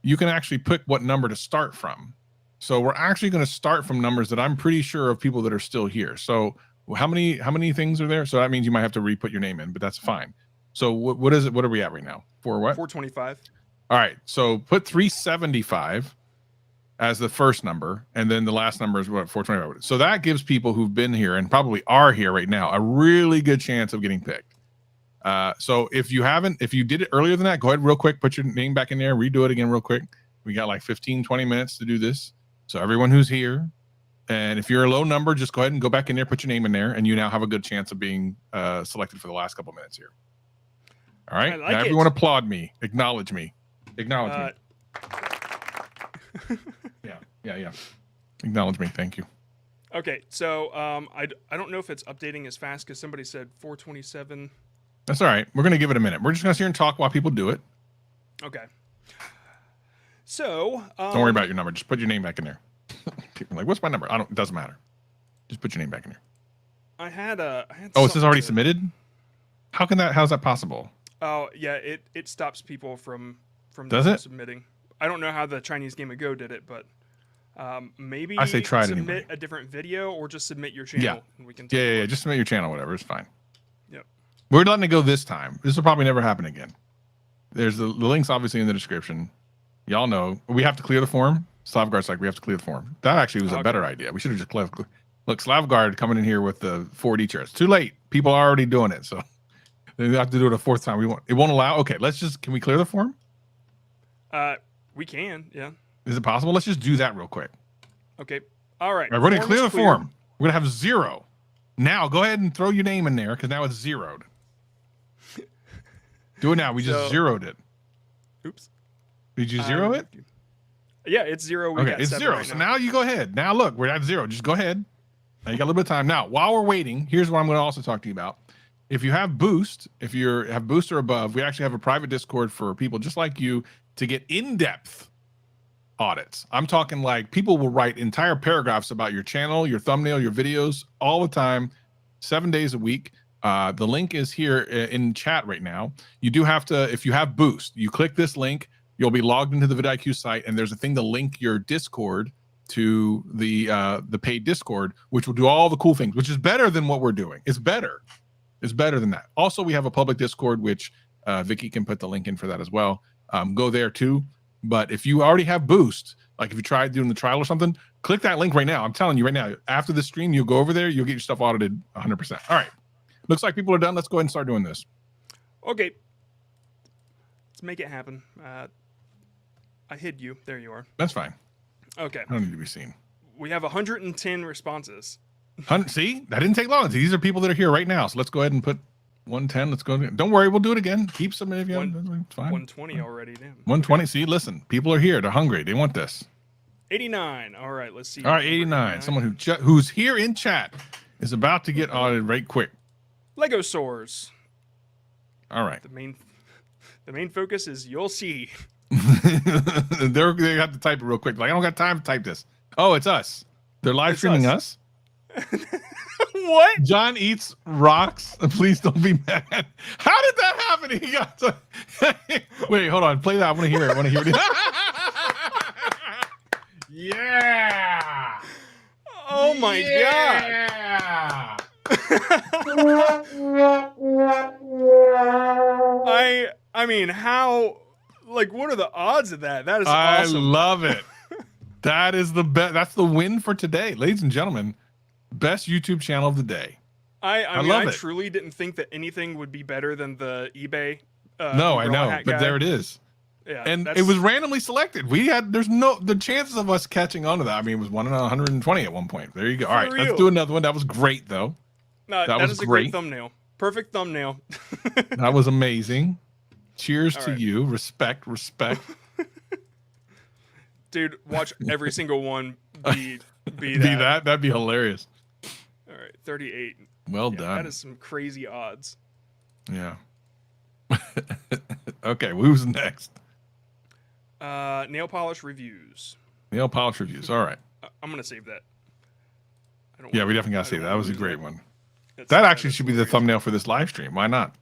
You can actually pick what number to start from. So we're actually going to start from numbers that I'm pretty sure of people that are still here. So how many things are there? So that means you might have to re-put your name in, but that's fine. So what is it? What are we at right now? For what? 425. All right. So put 375 as the first number, and then the last number is what 425. So that gives people who've been here and probably are here right now a really good chance of getting picked. So if you did it earlier than that, go ahead real quick, put your name back in there, redo it again real quick. We got like 15-20 minutes to do this. So everyone who's here, and if you're a low number, just go ahead and go back in there, put your name in there, and you now have a good chance of being selected for the last couple minutes here. All right. Now everyone applaud me, acknowledge me, acknowledge me. Yeah. Acknowledge me. Thank you. Okay. So I don't know if it's updating as fast because somebody said 427. That's all right. We're gonna give it a minute. We're just gonna sit here and talk while people do it. Okay. So don't worry about your number. Just put your name back in there. People are like, what's my number? It doesn't matter. Just put your name back in there. I had it says already submitted? How's that possible? Oh yeah, it stops people from submitting. I don't know how the Chinese Game of Go did it, but maybe I say try it submit anyway. A different video or just submit your channel. Yeah. And we can Yeah. Just submit your channel, whatever. It's fine. Yep. We're letting it go this time. This will probably never happen again. There's the link's obviously in the description. Y'all know we have to clear the form. Slavguard's like, we have to clear the form. That actually was a better idea. We should have just cleared. Look, Slavguard coming in here with the 4D chairs. Too late. People are already doing it, so they have to do it a fourth time. It won't allow. Okay, can we clear the form? We can. Yeah. Is it possible? Let's just do that real quick. Okay. All right. We're going to clear the form. We're going to have 0. Now go ahead and throw your name in there because now it's zeroed. Do it now. We just zeroed it. Oops. Did you zero it? Yeah, it's 0. Okay, it's 0. Right so now you go ahead. Now look, we're at 0. Just go ahead. Now you got a little bit of time. Now, while we're waiting, here's what I'm going to also talk to you about. If you have Boost, if you have Boost or above, we actually have a private Discord for people just like you to get in-depth audits. I'm talking like people will write entire paragraphs about your channel, your thumbnail, your videos all the time, 7 days a week. The link is here in chat right now. You do have to, if you have Boost, you click this link, you'll be logged into the vidIQ site, and there's a thing to link your Discord to the paid Discord, which will do all the cool things, which is better than what we're doing. It's better. It's better than that. Also, we have a public Discord, which Vicky can put the link in for that as well. Go there too. But if you already have Boost, like if you tried doing the trial or something, click that link right now. I'm telling you right now, after the stream, you'll go over there, you'll get your stuff audited 100%. All right. Looks like people are done. Let's go ahead and start doing this. Okay. Let's make it happen. I hid you. There you are. That's fine. Okay. I don't need to be seen. We have 110 responses. See, that didn't take long. These are people that are here right now. So let's go ahead and put 110. Let's go. Don't worry, we'll do it again. Keep submitting. It's fine. 120 already. Damn. 120. Okay. See, listen, people are here. They're hungry. They want this. 89. All right, let's see. All right, 89. Someone who's here in chat is about to get audited right quick. Lego Soars. All right. The main focus is you'll see. They have to type it real quick. Like, I don't got time to type this. Oh, it's us. They're live streaming us. What? John eats rocks. Please don't be mad. How did that happen? He got to... Wait, hold on. Play that. I want to hear it. I want to hear it. Yeah. Oh my god. Yeah. I mean, how? Like, what are the odds of that? That is awesome. I love it. That is the best. That's the win for today, ladies and gentlemen. Best YouTube channel of the day. I mean, I truly didn't think that anything would be better than the eBay. No, I know, but there it is. Yeah, and it was randomly selected. The chances of us catching on to that. I mean, it was 1 in 120 at one point. There you go. All right, let's do another one. That was great, though. No, that was a great thumbnail. Perfect thumbnail. That was amazing. Cheers to you. Respect. Dude, watch every single one be Be that. That'd be hilarious. All right, 38. Well Yeah, done. that is some crazy odds. Yeah. Okay, who's next? Nail polish reviews. Nail polish reviews. All right. I'm gonna save that. Yeah, we definitely got to save that. That was a great one. That That actually should be the hilarious. thumbnail for this live stream. Why not?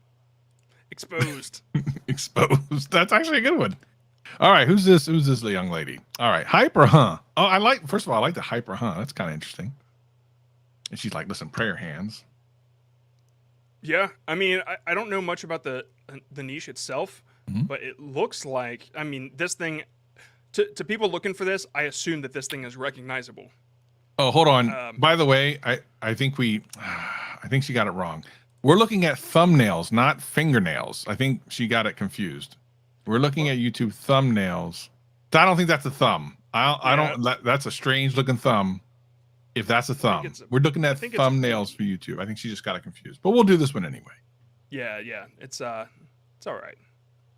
Exposed. Exposed. That's actually a good one. All right, who's this? Who's this young lady? All right, hyper, huh? Oh, I like. First of all, I like the hyper, huh? That's kind of interesting. And she's like, listen, prayer hands. Yeah, I mean, I don't know much about the niche itself, but it looks like, I mean, this thing, to people looking for this, I assume that this thing is recognizable. Oh, hold on. By the way, I think she got it wrong. We're looking at thumbnails, not fingernails. I think she got it confused. We're looking at YouTube thumbnails. I don't think that's a thumb. I don't. That's a strange looking thumb. If that's a thumb, we're looking at thumbnails for YouTube. I think she just got it confused, but we'll do this one anyway. Yeah, it's all right.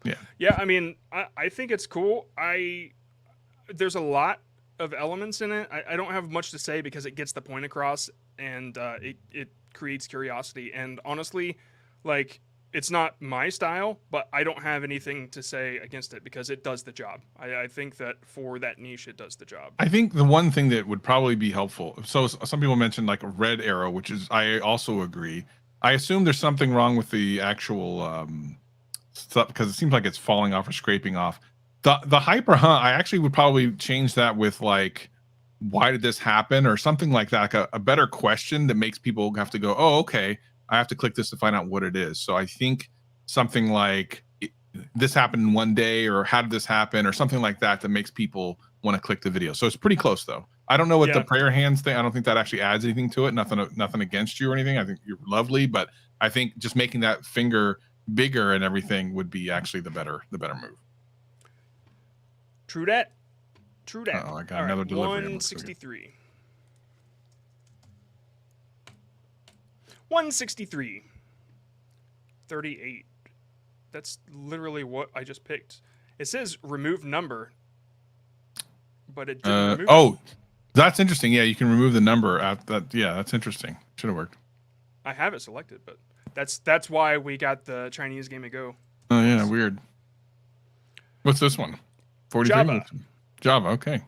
Yeah. I mean, I think it's cool. There's a lot of elements in it. I don't have much to say because it gets the point across, and it creates curiosity. And honestly, like, it's not my style, but I don't have anything to say against it because it does the job. I think that for that niche, it does the job. I think the one thing that would probably be helpful. So some people mentioned like a red arrow, which is, I also agree. I assume there's something wrong with the actual stuff because it seems like it's falling off or scraping off. The hyper, huh? I actually would probably change that with like, why did this happen, or something like that, like a better question that makes people have to go, oh, okay, I have to click this to find out what it is. So I think something like this happened in one day, or how did this happen, or something like that, that makes people want to click the video. So it's pretty close though. I don't know what the prayer hands thing. I don't think that actually adds anything to it. Nothing against you or anything. I think you're lovely, but I think just making that finger bigger and everything would be actually the better move. True that. Oh, I got another delivery. 163. 163. 38. That's literally what I just picked. It says remove number, but it didn't remove. Oh, that's interesting. Yeah, you can remove the number. Yeah, that's interesting. Should have worked. I have it selected, but that's why we got the Chinese Game Go. Oh yeah, weird. What's this one? 43. Java. Okay.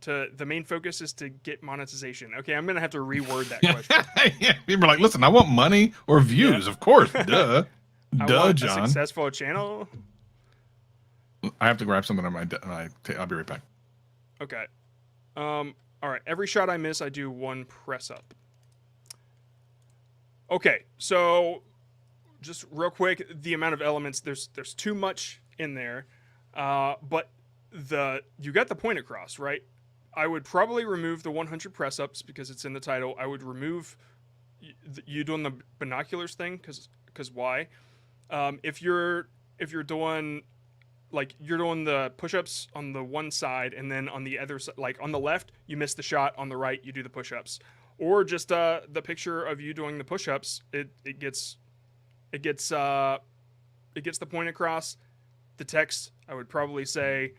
The main focus is to get monetization. Okay, I'm gonna have to reword that question. Yeah, people are like, listen, I want money or views, of course. Duh, John. A successful channel. I have to grab something on I'll be right back. Okay. All right. Every shot I miss, I do one press up. Okay, so just real quick, the amount of elements, there's too much in there, but you got the point across, right? I would probably remove the 100 press ups because it's in the title. I would remove you doing the binoculars thing because why? If you're doing like you're doing the push-ups on the one side and then on the other side, like on the left you miss the shot, on the right you do the push-ups, or just the picture of you doing the push-ups, it gets the point across. The text, I would probably say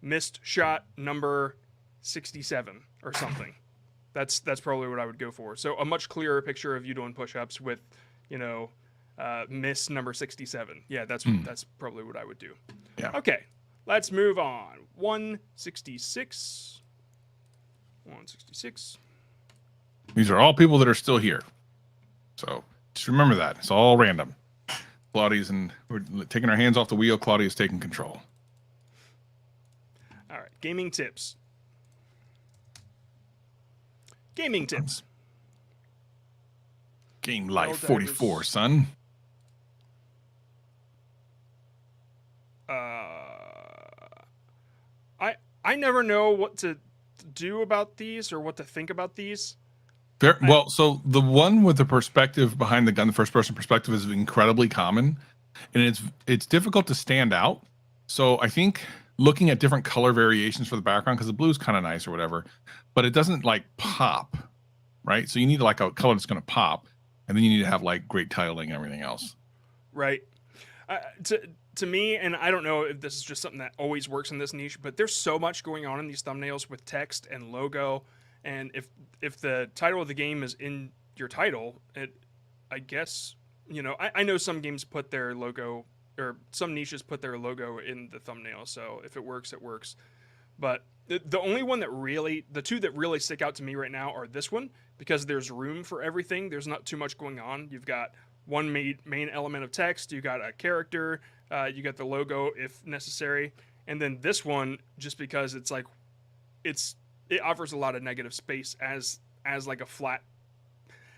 missed shot number 67 or something. That's probably what I would go for. So a much clearer picture of you doing push-ups with, miss number 67. Yeah, that's probably what I would do. Yeah. Okay, let's move on. 166. 166. These are all people that are still here. So just remember that. It's all random. We're taking our hands off the wheel. Claudia's taking control. All right, gaming tips. Gaming tips. Game Life 44, son. I never know what to do about these or what to think about these. Well, so the one with the perspective behind the gun, the first person perspective, is incredibly common, and it's difficult to stand out. So I think looking at different color variations for the background, because the blue is kind of nice or whatever, but it doesn't like pop, right? So you need like a color that's going to pop, and then you need to have like great titling and everything else. Right. to me, and I don't know if this is just something that always works in this niche, but there's so much going on in these thumbnails with text and logo, and if the title of the game is in your title, I guess, I know some games put their logo, or some niches put their logo in the thumbnail, so if it works, it works. But the only one that really, the two that really stick out to me right now are this one, because there's room for everything. There's not too much going on. You've got one main element of text, you got a character, you got the logo if necessary, and then this one, just because it's like, it offers a lot of negative space as like a flat.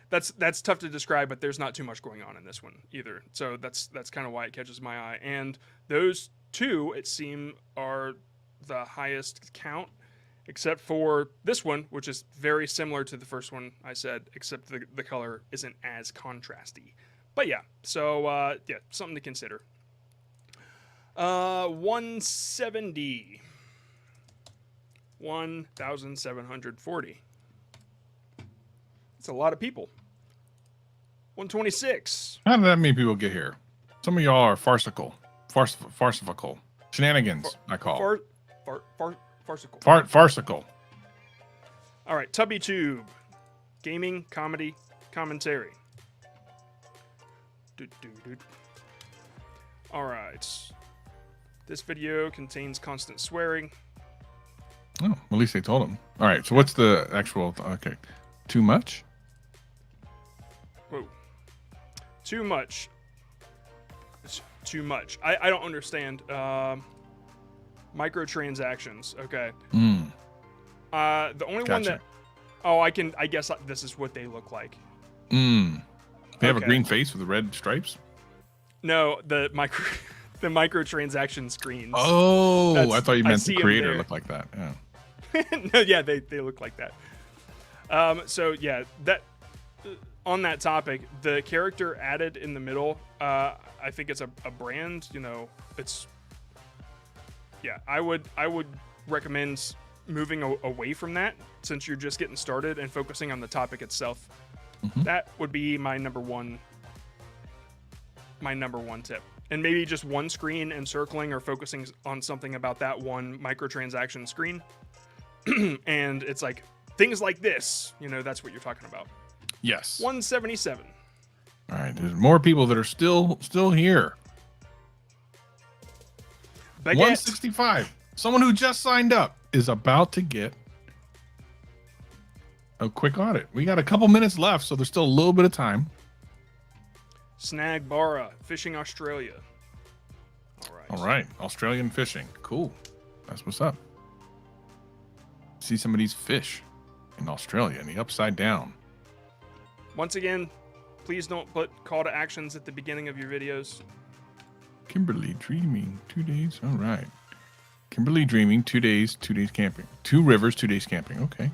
That's tough to describe, but there's not too much going on in this one either. So that's kind of why it catches my eye. And those two, it seem, are the highest count, except for this one, which is very similar to the first one I said, except the color isn't as contrasty. But yeah, so yeah, something to consider. 170. 1,740. That's a lot of people. 126. How did that many people get here? Some of y'all are farcical. Shenanigans, I call. Farcical. Farcical. All right, Tubby Tube. Gaming, comedy, commentary. All right. This video contains constant swearing. Oh, at least they told him. All right, so what's the actual... Okay. Too much? Whoa. Too much. It's too much. I don't understand. Microtransactions. Okay. The only one that... Oh, I guess this is what they look like. They have a green face with the red stripes? No, the microtransaction screens. Oh, I thought you meant the creator looked like that. Yeah. No, yeah, they look like that. So yeah, that on that topic, the character added in the middle, I think it's a brand. It's I would recommend moving away from that since you're just getting started and focusing on the topic itself. That would be my number one tip. And maybe just one screen and circling or focusing on something about that one microtransaction screen. And it's like things like this, that's what you're talking about. Yes. 177. All right, there's more people that are still here. Baguette. 165. Someone who just signed up is about to get a quick audit. We got a couple minutes left, so there's still a little bit of time. Snag Barra, Fishing Australia. All right. Australian fishing. Cool. That's what's up. See some of these fish in Australia in the upside down. Once again, please don't put call to actions at the beginning of your videos. Kimberly dreaming 2 days. All right. Kimberly dreaming 2 days, 2 days camping. 2 rivers, 2 days camping. Okay.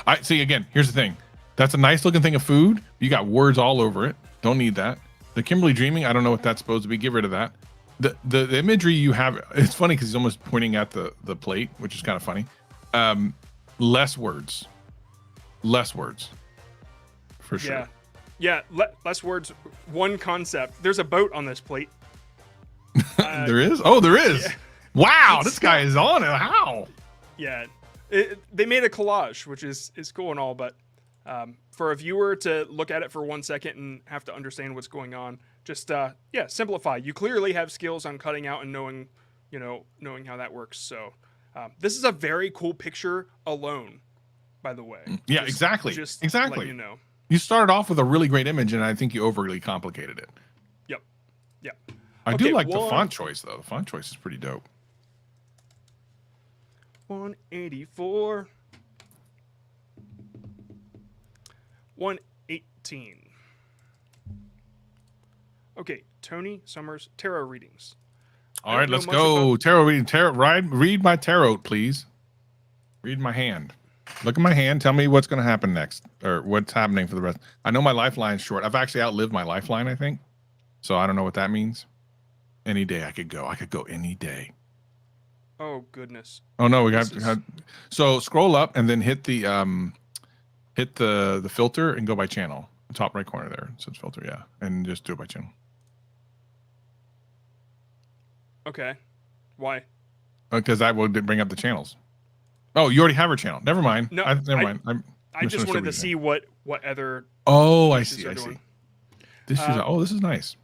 I see. Again, here's the thing. That's a nice looking thing of food. You got words all over it. Don't need that. The Kimberly dreaming, I don't know what that's supposed to be. Get rid of that. The imagery you have, it's funny because he's almost pointing at the plate, which is kind of funny. Less words. For sure. Yeah. Less words. One concept. There's a boat on this plate. There is? Oh, there is. Yeah. Wow, this guy is on it. How? Yeah. They made a collage, which is cool and all, but for a viewer to look at it for 1 second and have to understand what's going on, just simplify. You clearly have skills on cutting out and knowing how that works. So this is a very cool picture alone, by the way. Yeah, exactly. Exactly. Let you know. You started off with a really great image, and I think you overly complicated it. Yep. I do like the font choice, though. The font choice is pretty dope. 184. 118. Okay, Tony Summers tarot readings. All right, let's go. Tarot reading. Read my tarot, please. Read my hand. Look at my hand. Tell me what's going to happen next, or what's happening for the rest. I know my lifeline's short. I've actually outlived my lifeline, I think. So I don't know what that means. Any day I could go. I could go any day. Oh goodness. Oh no, we got. So scroll up and then hit the filter and go by channel. The top right corner there. It says filter, yeah, and just do it by channel. Okay. Why? Because that would bring up the channels. Oh, you already have her channel. Never mind. No, Never I mind. I I just misunderstood wanted what to you're saying. see what other Oh, I niches see. are I see. doing. This is Uh, oh, this is nice.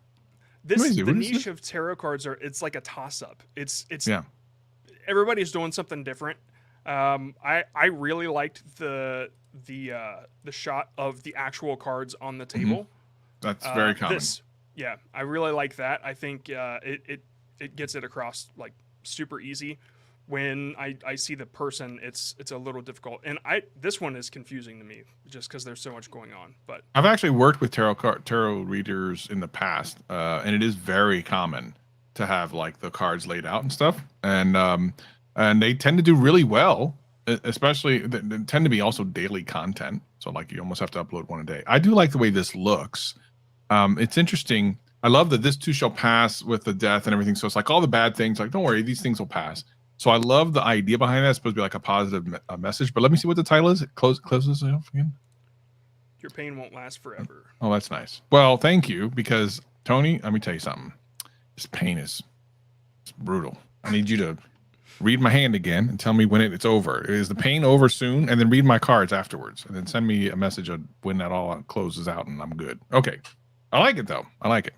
Amazing. the What is niche this? of tarot cards are it's like a toss up. It's Yeah. everybody's doing something different. I really liked the shot of the actual cards on the Hmm. table. That's very common. This, yeah, I really like that. I think it gets it across like super easy. When I see the person, it's a little difficult, and this one is confusing to me just because there's so much going on. But I've actually worked with tarot readers in the past, and it is very common to have like the cards laid out and stuff, and they tend to do really well. Especially, they tend to be also daily content, so like you almost have to upload one a day. I do like the way this looks. It's interesting. I love that this too shall pass with the death and everything. So it's like all the bad things, like don't worry, these things will pass. So I love the idea behind that. It's supposed to be like a positive message. But let me see what the title is. Close this off again. your pain won't last forever. Oh, that's nice. Well, thank you, because Tony, let me tell you something. This pain is it's brutal. I need you to read my hand again and tell me when it's over. Is the pain over soon? And then read my cards afterwards, and then send me a message of when that all closes out and I'm good. Okay. I like it though. I like it.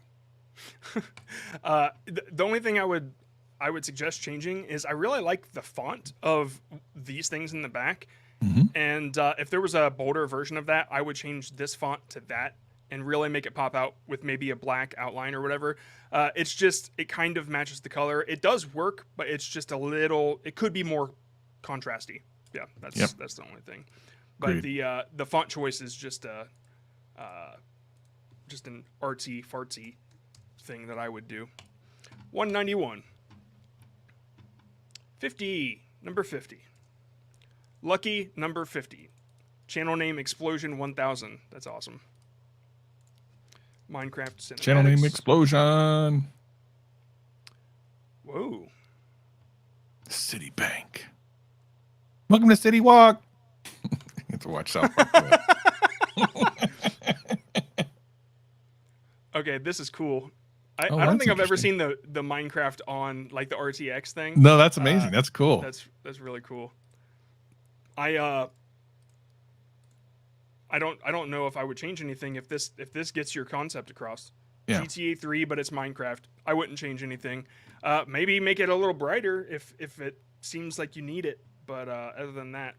The only thing I would suggest changing is I really like the font of these things in the back. Mm-hmm. And if there was a bolder version of that, I would change this font to that and really make it pop out with maybe a black outline or whatever. It's just, it kind of matches the color. It does work, but it's just a little, it could be more contrasty. Yeah, that's the only thing. But Agreed. the font choice is just an artsy fartsy thing that I would do. 191. 50, number 50. Lucky number 50. Channel name Explosion 1000. That's awesome. Minecraft cinematics. Channel name Explosion. Whoa. Citibank. Welcome to City Walk. You have to watch South Park. Okay, this is cool. I Oh, don't that's think I've ever interesting. seen the Minecraft on like the RTX thing. No, that's amazing. That's cool. That's really cool. I don't know if I would change anything if this gets your concept across. Yeah. GTA 3, but it's Minecraft. I wouldn't change anything. Maybe make it a little brighter if it seems like you need it. But other than that,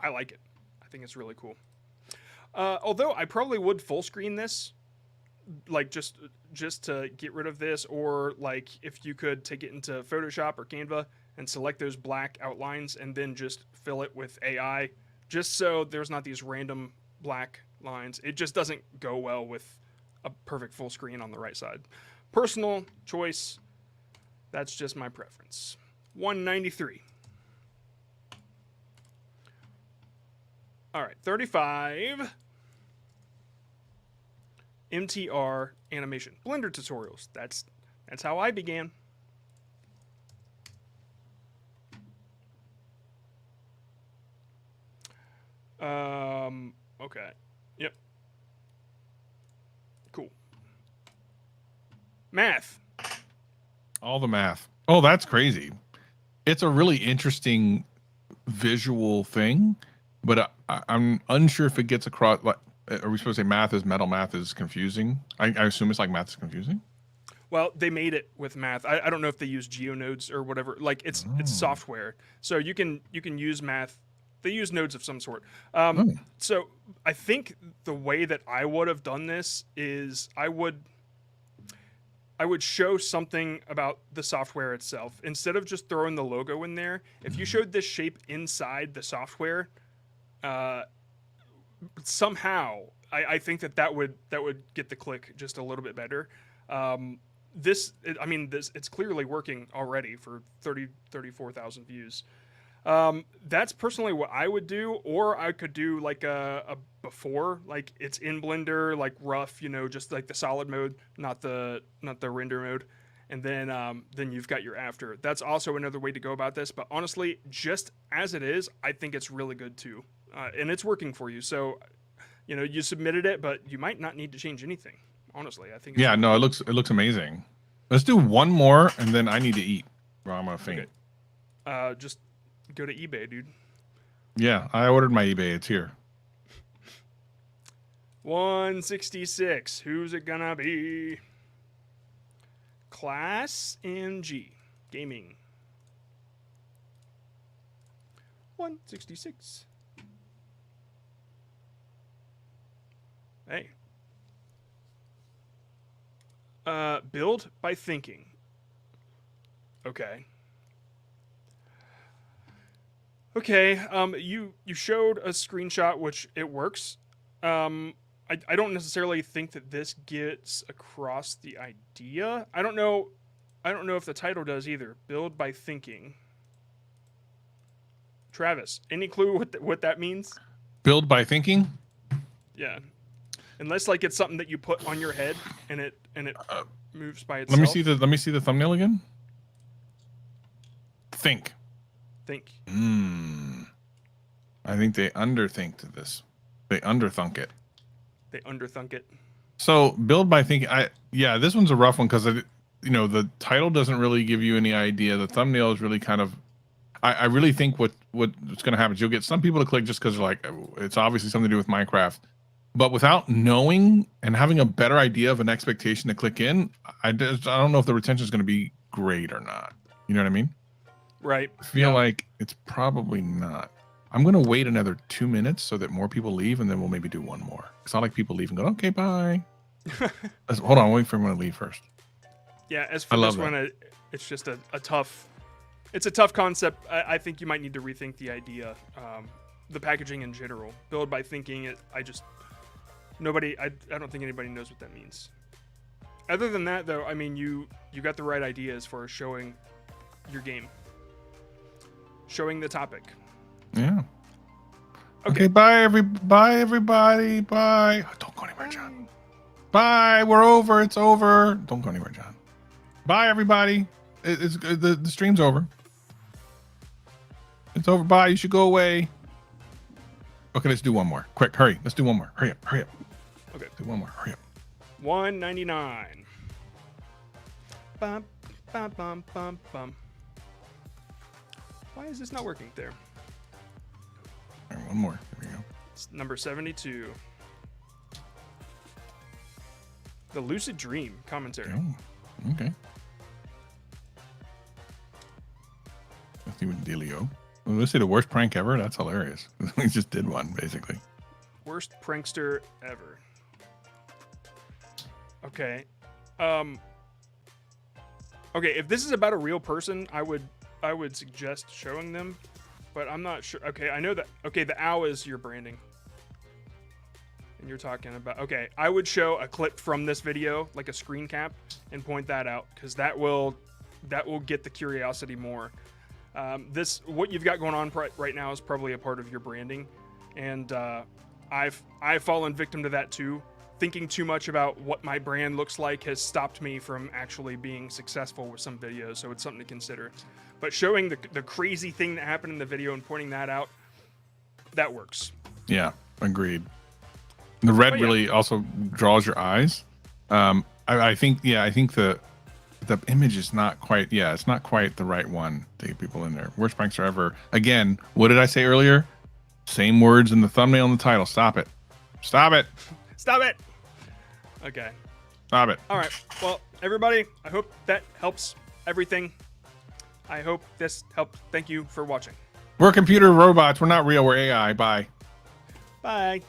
I like it. I think it's really cool. Although I probably would full screen this, like just to get rid of this, or like if you could take it into Photoshop or Canva and select those black outlines and then just fill it with AI, just so there's not these random black lines. It just doesn't go well with a perfect full screen on the right side. Personal choice. That's just my preference. 193. All right, 35. MTR animation. Blender tutorials. That's how I began. Okay. Yep. Cool. Math. All the math. Oh, that's crazy. It's a really interesting visual thing, but I'm unsure if it gets across. Like, are we supposed to say math is metal? Math is confusing. I assume it's like math is confusing. Well, they made it with math. I don't know if they use GeoNodes or whatever. Like it's software, so you can use math. They use nodes of some sort. So I think the way that I would have done this is I would show something about the software itself instead of just throwing the logo in there. If you showed this shape inside the software, somehow I think that would get the click just a little bit better. It's clearly working already for 34,000 views. That's personally what I would do, or I could do like a before, like it's in Blender, like rough, just like the solid mode, not the render mode, and then you've got your after. That's also another way to go about this. But honestly, just as it is, I think it's really good too, and it's working for you. So, you submitted it, but you might not need to change anything. Honestly, I think. Yeah, no, it looks amazing. Let's do one more, and then I need to eat, or I'm gonna faint. Okay. Just go to eBay, dude. Yeah, I ordered my eBay. It's here. 166. Who's it gonna be? Class MG Gaming. 166. Hey. Build by thinking. Okay. Okay. You showed a screenshot, which it works. I don't necessarily think that this gets across the idea. I don't know if the title does either. Build by thinking. Travis, any clue what that means? Build by thinking. Yeah. Unless like it's something that you put on your head and it moves by itself. Let me see the thumbnail again. Think. Think. I think they underthink this. They underthunk it. They underthunk it. So build by thinking. This one's a rough one because the title doesn't really give you any idea. The thumbnail is really kind of. I really think what's going to happen is you'll get some people to click just because they're like, it's obviously something to do with Minecraft, but without knowing and having a better idea of an expectation to click in, I don't know if the retention is going to be great or not. You know what I mean? Right. I feel like it's probably not. I'm going to wait another 2 minutes so that more people leave, and then we'll maybe do one more. It's not like people leave and go, okay, bye. Hold on, wait for everyone to leave first. Yeah, as for this one, it's just a tough. It's a tough concept. I think you might need to rethink the idea, the packaging in general. Build by thinking it. I don't think anybody knows what that means. Other than that, though, I mean, you got the right idea as far as showing your game, showing the topic. Yeah. Okay. Bye, everybody. Bye. Oh, don't go anywhere, John. Bye. We're over. It's over. Don't go anywhere, John. Bye, everybody. It's the stream's over. It's over. Bye. You should go away. Okay, let's do one more. Quick, hurry. Let's do one more. Hurry up. Hurry up. Okay. Do one more. Hurry up. 199. Bum, bum, bum, bum, bum. Why is this not working there? All right, one more. There we go. It's number 72. The Lucid Dream commentary. Oh, okay. Let's see what dealio. Well, let's say the worst prank ever. That's hilarious. We just did one, basically. Worst prankster ever. Okay. Okay, if this is about a real person, I would suggest showing them, but I'm not sure. Okay, I know that. Okay, the owl is your branding. And you're talking about, okay, I would show a clip from this video, like a screen cap, and point that out, because that will get the curiosity more. What you've got going on right now is probably a part of your branding, and I've fallen victim to that too. Thinking too much about what my brand looks like has stopped me from actually being successful with some videos, so it's something to consider. But showing the crazy thing that happened in the video and pointing that out, that works. Yeah, agreed. The red really also draws your eyes. I think the image is not quite, it's not quite the right one to get people in there. Worst pranks are ever. Again, what did I say earlier? Same words in the thumbnail and the title. Stop it. Stop it. Stop it. Okay. Stop it. All right. Well, everybody, I hope that helps everything. I hope this helped. Thank you for watching. We're computer robots. We're not real. We're AI. Bye. Bye.